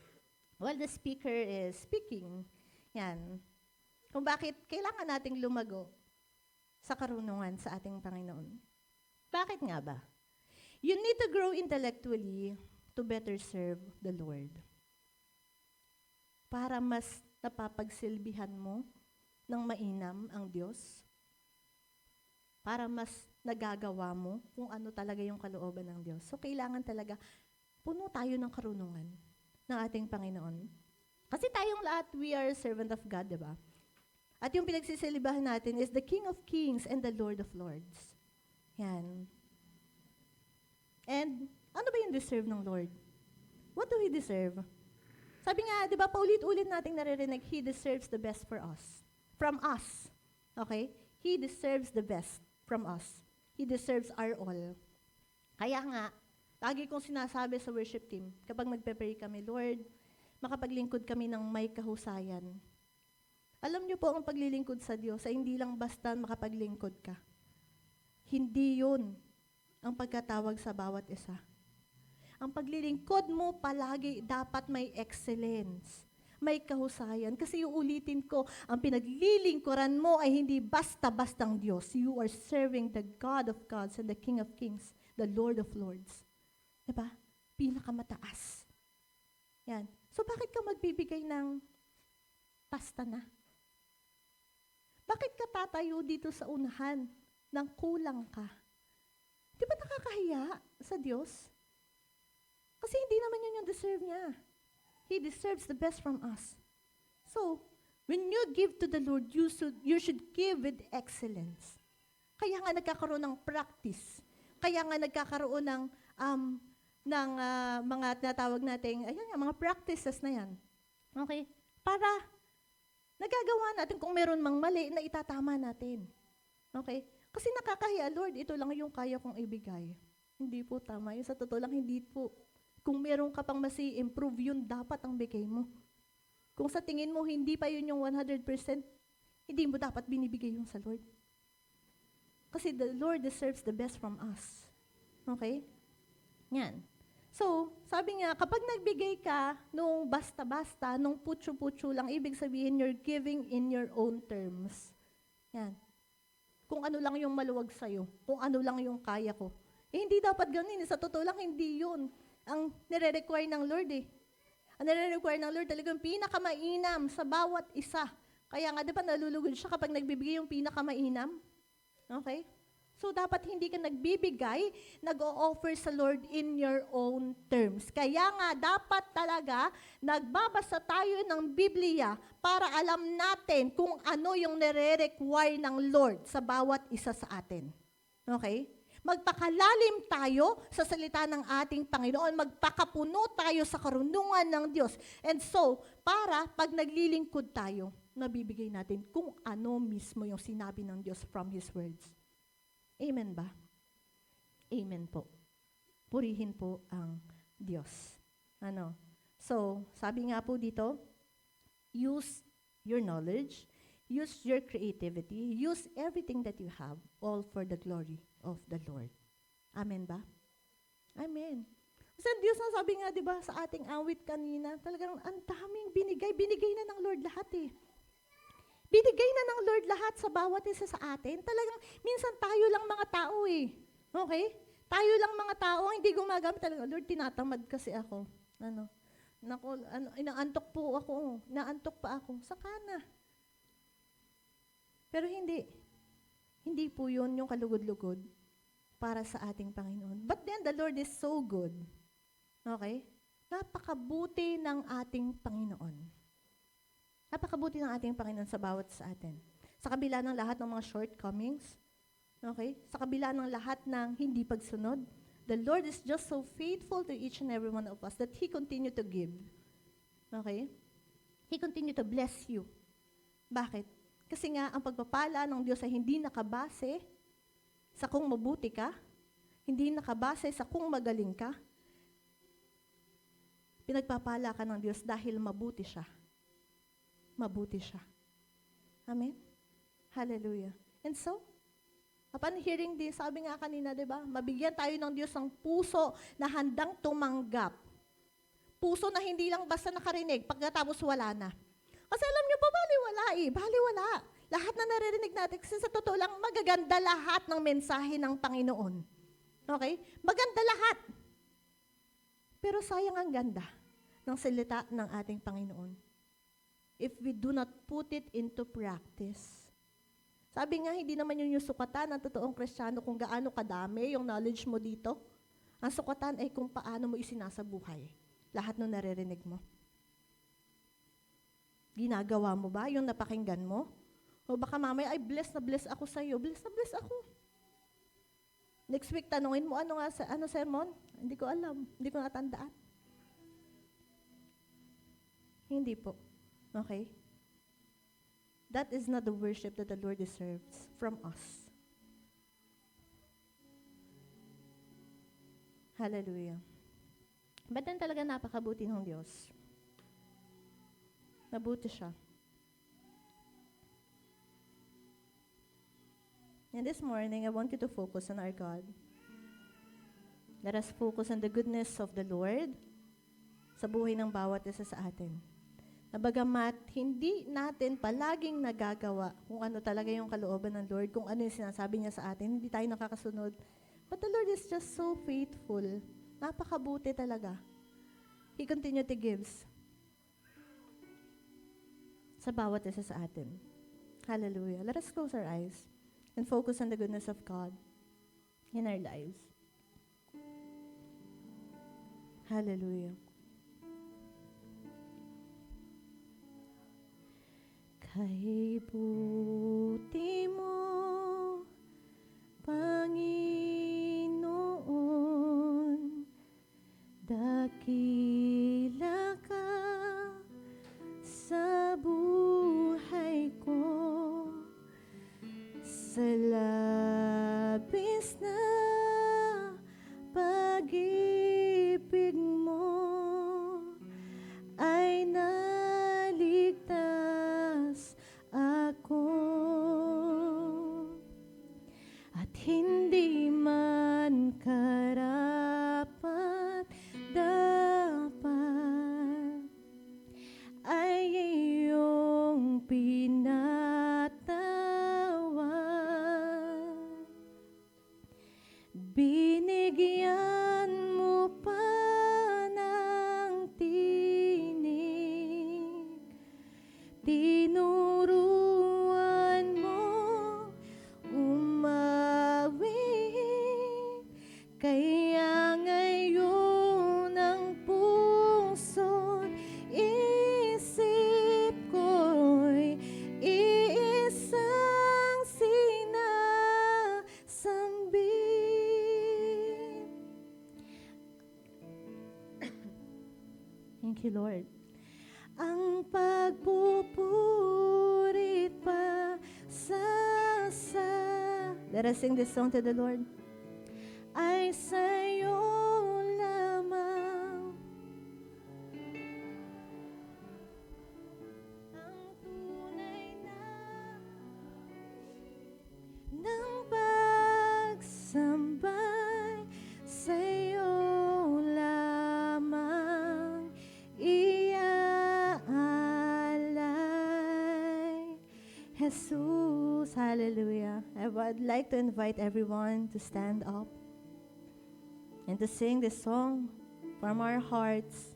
While the speaker is speaking, yan, kung bakit kailangan nating lumago sa karunungan sa ating Panginoon. Bakit nga ba? You need to grow intellectually to better serve the Lord. Para mas napapagsilbihan mo ng mainam ang Diyos. Para mas nagagawa mo kung ano talaga yung kalooban ng Diyos. So, kailangan talaga puno tayo ng karunungan ng ating Panginoon. Kasi tayong lahat, we are servant of God, di ba? At yung pinagsisilibahan natin is the King of Kings and the Lord of Lords. Yan. And, ano ba yung deserve ng Lord? What do He deserve? Sabi nga, di ba, paulit-ulit nating naririnig, He deserves the best for us. From us. Okay? He deserves the best from us. He deserves our all. Kaya nga, lagi kong sinasabi sa worship team, kapag nagpe-pray kami, Lord, makapaglingkod kami ng may kahusayan. Alam niyo po, ang paglilingkod sa Diyos ay hindi lang basta makapaglingkod ka. Hindi yun ang pagkatawag sa bawat isa. Ang paglilingkod mo palagi dapat may excellence, may kahusayan. Kasi uulitin ko, ang pinaglilingkuran mo ay hindi basta-bastang Diyos. You are serving the God of gods and the King of kings, the Lord of lords. Diba? Pinakamataas. Yan. So bakit ka magbibigay ng pasta na? Bakit ka tatayo dito sa unahan ng kulang ka? Di ba nakakahiya sa Diyos? Kasi hindi naman yun yung deserve niya. He deserves the best from us. So, when you give to the Lord, you should give with excellence. Kaya nga nagkakaroon ng practice. Kaya nga nagkakaroon ng mga tinatawag nating, mga practices na yan. Okay? Para nagagawa natin kung meron mang mali na itatama natin. Okay? Kasi nakakahiya, Lord, ito lang yung kaya kong ibigay. Hindi po tama. Yung sa totoo lang, hindi po. Kung meron ka pang mas i-improve, yun dapat ang bigay mo. Kung sa tingin mo, hindi pa yun yung 100%, hindi mo dapat binibigay yung sa Lord. Kasi the Lord deserves the best from us. Okay? Yan. So, sabi nga, kapag nagbigay ka nung basta-basta, nung putyo-putyo lang, ibig sabihin, you're giving in your own terms. Yan. Kung ano lang yung maluwag sa'yo, kung ano lang yung kaya ko. Hindi dapat ganun. Sa totoo lang, hindi yun ang nire-require ng Lord eh. Ang nire-require ng Lord talagang pinakamainam sa bawat isa. Kaya nga, di ba, nalulugod siya kapag nagbibigay yung pinakamainam? Okay? So, dapat hindi ka nagbibigay, nag-o-offer sa Lord in your own terms. Kaya nga, dapat talaga, nagbabasa tayo ng Biblia para alam natin kung ano yung nire-require ng Lord sa bawat isa sa atin. Okay? Magpakalalim tayo sa salita ng ating Panginoon. Magpakapuno tayo sa karunungan ng Diyos. And so, para pag naglilingkod tayo, nabibigay natin kung ano mismo yung sinabi ng Diyos from His words. Amen ba? Amen po. Purihin po ang Diyos. Ano? So, sabi nga po dito, use your knowledge, use your creativity, use everything that you have, all for the glory of the Lord. Amen ba? Amen. Kasi ang Diyos na sabi nga, di ba, sa ating awit kanina, talagang ang daming binigay na ng Lord lahat eh. Binigay na ng Lord lahat sa bawat isa sa atin. Talagang, minsan tayo lang mga tao eh. Okay? Tayo lang mga tao ang hindi gumagamit talaga. Lord, tinatamad kasi ako. Inaantok po ako. Inaantok pa ako. Saka na. Pero hindi. Hindi po yun yung kalugod-lugod para sa ating Panginoon. But then, the Lord is so good. Okay? Napakabuti ng ating Panginoon. Napakabuti ng ating Panginoon sa bawat sa atin. Sa kabila ng lahat ng mga shortcomings, okay? Sa kabila ng lahat ng hindi pagsunod, the Lord is just so faithful to each and every one of us that He continue to give. Okay? He continue to bless you. Bakit? Kasi nga, ang pagpapala ng Diyos ay hindi nakabase sa kung mabuti ka, hindi nakabase sa kung magaling ka. Pinagpapala ka ng Diyos dahil mabuti siya. mabuti siya. Amen? Hallelujah. And so, upon hearing this, sabi nga kanina, di ba, mabigyan tayo ng Diyos ng puso na handang tumanggap. Puso na hindi lang basta nakarinig, pagkatapos wala na. Kasi alam niyo pa, baliwala eh. Baliwala. Lahat na naririnig natin, kasi sa totoo lang, magaganda lahat ng mensahe ng Panginoon. Okay? Maganda lahat. Pero sayang ang ganda ng salita ng ating Panginoon if we do not put it into practice. Sabi nga, hindi naman yun yung sukatan ng totoong Kristiyano kung gaano kadami yung knowledge mo dito. Ang sukatan ay kung paano mo isinasabuhay lahat ng naririnig mo. Ginagawa mo ba yung napakinggan mo? O baka mamaya, ay bless na bless ako sa iyo. Bless na bless ako. Next week, tanungin mo, ano sermon? Hindi ko alam. Hindi ko natandaan. Hindi po. Okay? That is not the worship that the Lord deserves from us. Hallelujah. But then talaga napakabuti ng Diyos. Nabuti siya. And this morning, I want you to focus on our God. Let us focus on the goodness of the Lord sa buhay ng bawat isa sa atin. Na bagamat hindi natin palaging nagagawa kung ano talaga yung kalooban ng Lord, kung ano yung sinasabi niya sa atin, hindi tayo nakakasunod. But the Lord is just so faithful. Napakabuti talaga. He continued to gives sa bawat isa sa atin. Hallelujah. Let us close our eyes and focus on the goodness of God in our lives. Hallelujah. Kay buti mo, Panginoon, dakila ka sa buhay ko, sa labis na pag-ibig mo ay naligtas ako, at hindi man karapat dapat ay iyong pinatawad. Binigyan mo pa ng tinig, tinuruan mo umawit, kaya ngayon ang puso't isip ko'y iisang sinasambit. Thank you, Lord. Ang pagpupurit pa let us sing this song to the Lord. Ay sa'yo lamang ang tunay na ng pagsambay, sa'yo lamang iaalay. Jesus, hallelujah. I would like to invite everyone to stand up and to sing this song from our hearts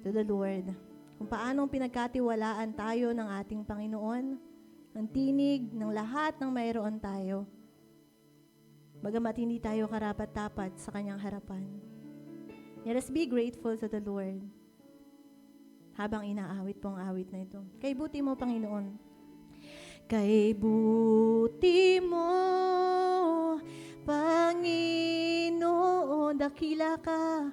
to the Lord. Kung paanong pinagkatiwalaan tayo ng ating Panginoon, ang tinig ng lahat ng mayroon tayo, bagamat hindi tayo karapat-dapat sa kanyang harapan. Let us be grateful to the Lord habang inaawit po ang awit na ito. Kay buti mo, Panginoon. Kay buti mo, Panginoon, dakila ka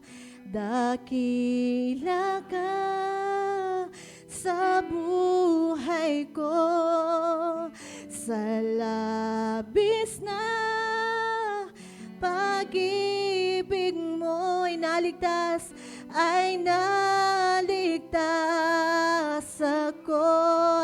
sa buhay ko, sa labis na pag-ibig mo ay naligtas ako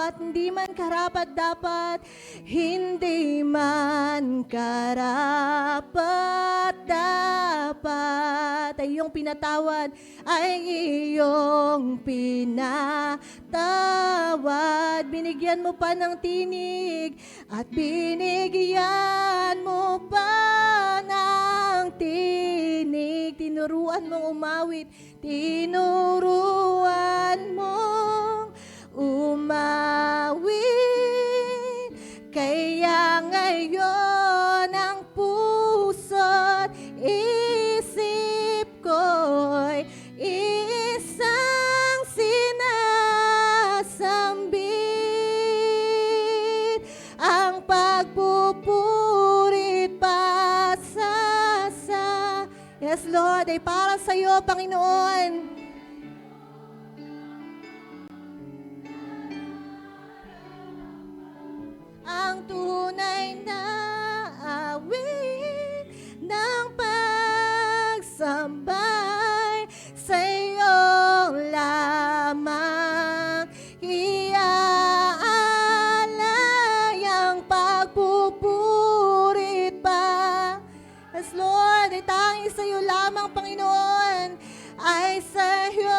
at hindi man karapat-dapat, hindi man karapat-dapat ay iyong pinatawad, ay iyong pinatawad. Binigyan mo pa ng tinig at binigyan mo pa ng tinig. Tinuruan mong umawit, tinuruan mong umawit. Kaya ngayon ang puso't isip ko'y isang sinasambit. Ang pagpupurit pa sa yes, Lord, ay para sa iyo, Panginoon. Ang tunay na awit ng pagsambay sa iyo lamang iaalay. Ang pagpupurit pa, yes, Lord, ay tanging sa iyo lamang, Panginoon, ay sa iyo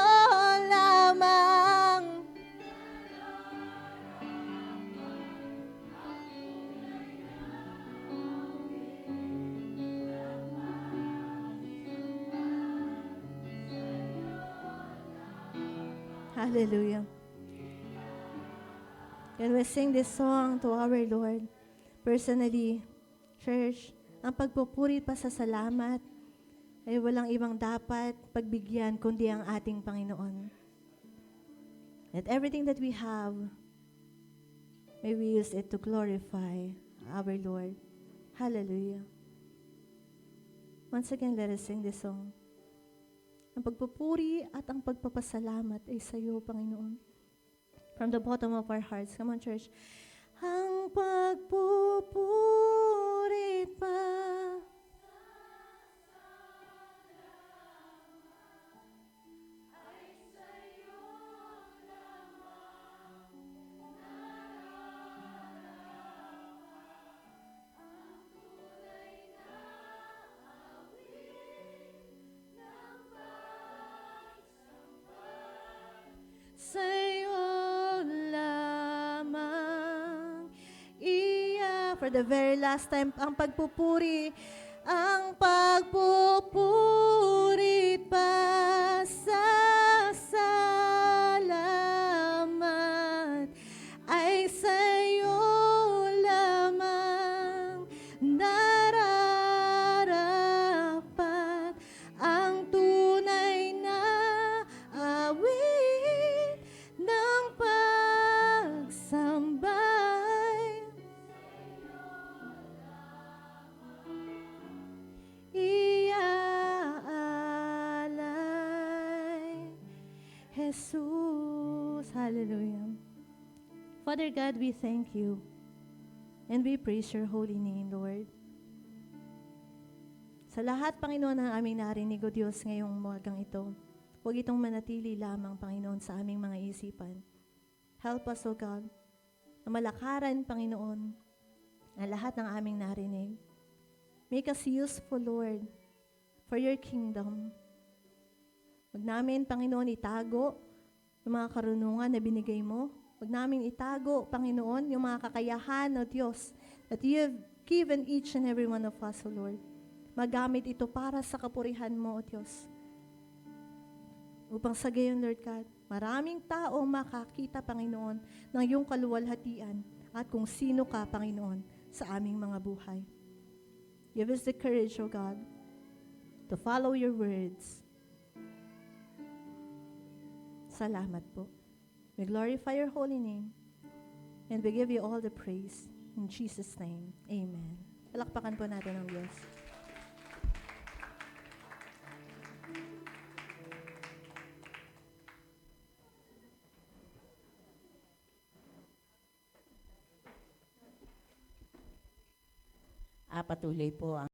lamang. Hallelujah. Can we sing this song to our Lord? Personally, church, ang pagpupuri pa sa salamat ay walang ibang dapat pagbigyan kundi ang ating Panginoon. That everything that we have, may we use it to glorify our Lord. Hallelujah. Once again, let us sing this song. Ang pagpupuri at ang pagpapasalamat ay sa iyo, Panginoon. From the bottom of our hearts. Come on, church. Ang pagpupuri pa sa'yo lamang for the very last time, ang pagpupuri pa sa salamat ay sa'yo lamang nararapat. Ang tunay na awit ng pagsambay iaalay, Jesus. Hallelujah. Father God, we thank you and we praise your holy name, Lord. Sa lahat, Panginoon, ng aming narinig, O Diyos, ngayong umagang ito, huwag itong manatili lamang, Panginoon, sa aming mga isipan. Help us, O God, na malakaran, Panginoon, ang lahat ng aming narinig. Make us useful, Lord, for your kingdom. Huwag namin, Panginoon, itago yung mga karunungan na binigay mo. Huwag namin itago, Panginoon, yung mga kakayahan, O Diyos, that you have given each and every one of us, O Lord. Magamit ito para sa kapurihan mo, O Diyos. Upang sa gayon, Lord God, maraming tao makakita, Panginoon, ng iyong kaluwalhatian at kung sino ka, Panginoon, sa aming mga buhay. Give us the courage, O God, to follow your words. Salamat po. We glorify your holy name and we give you all the praise. In Jesus' name, amen. Palakpakan po natin ang Diyos. Patuloy po ang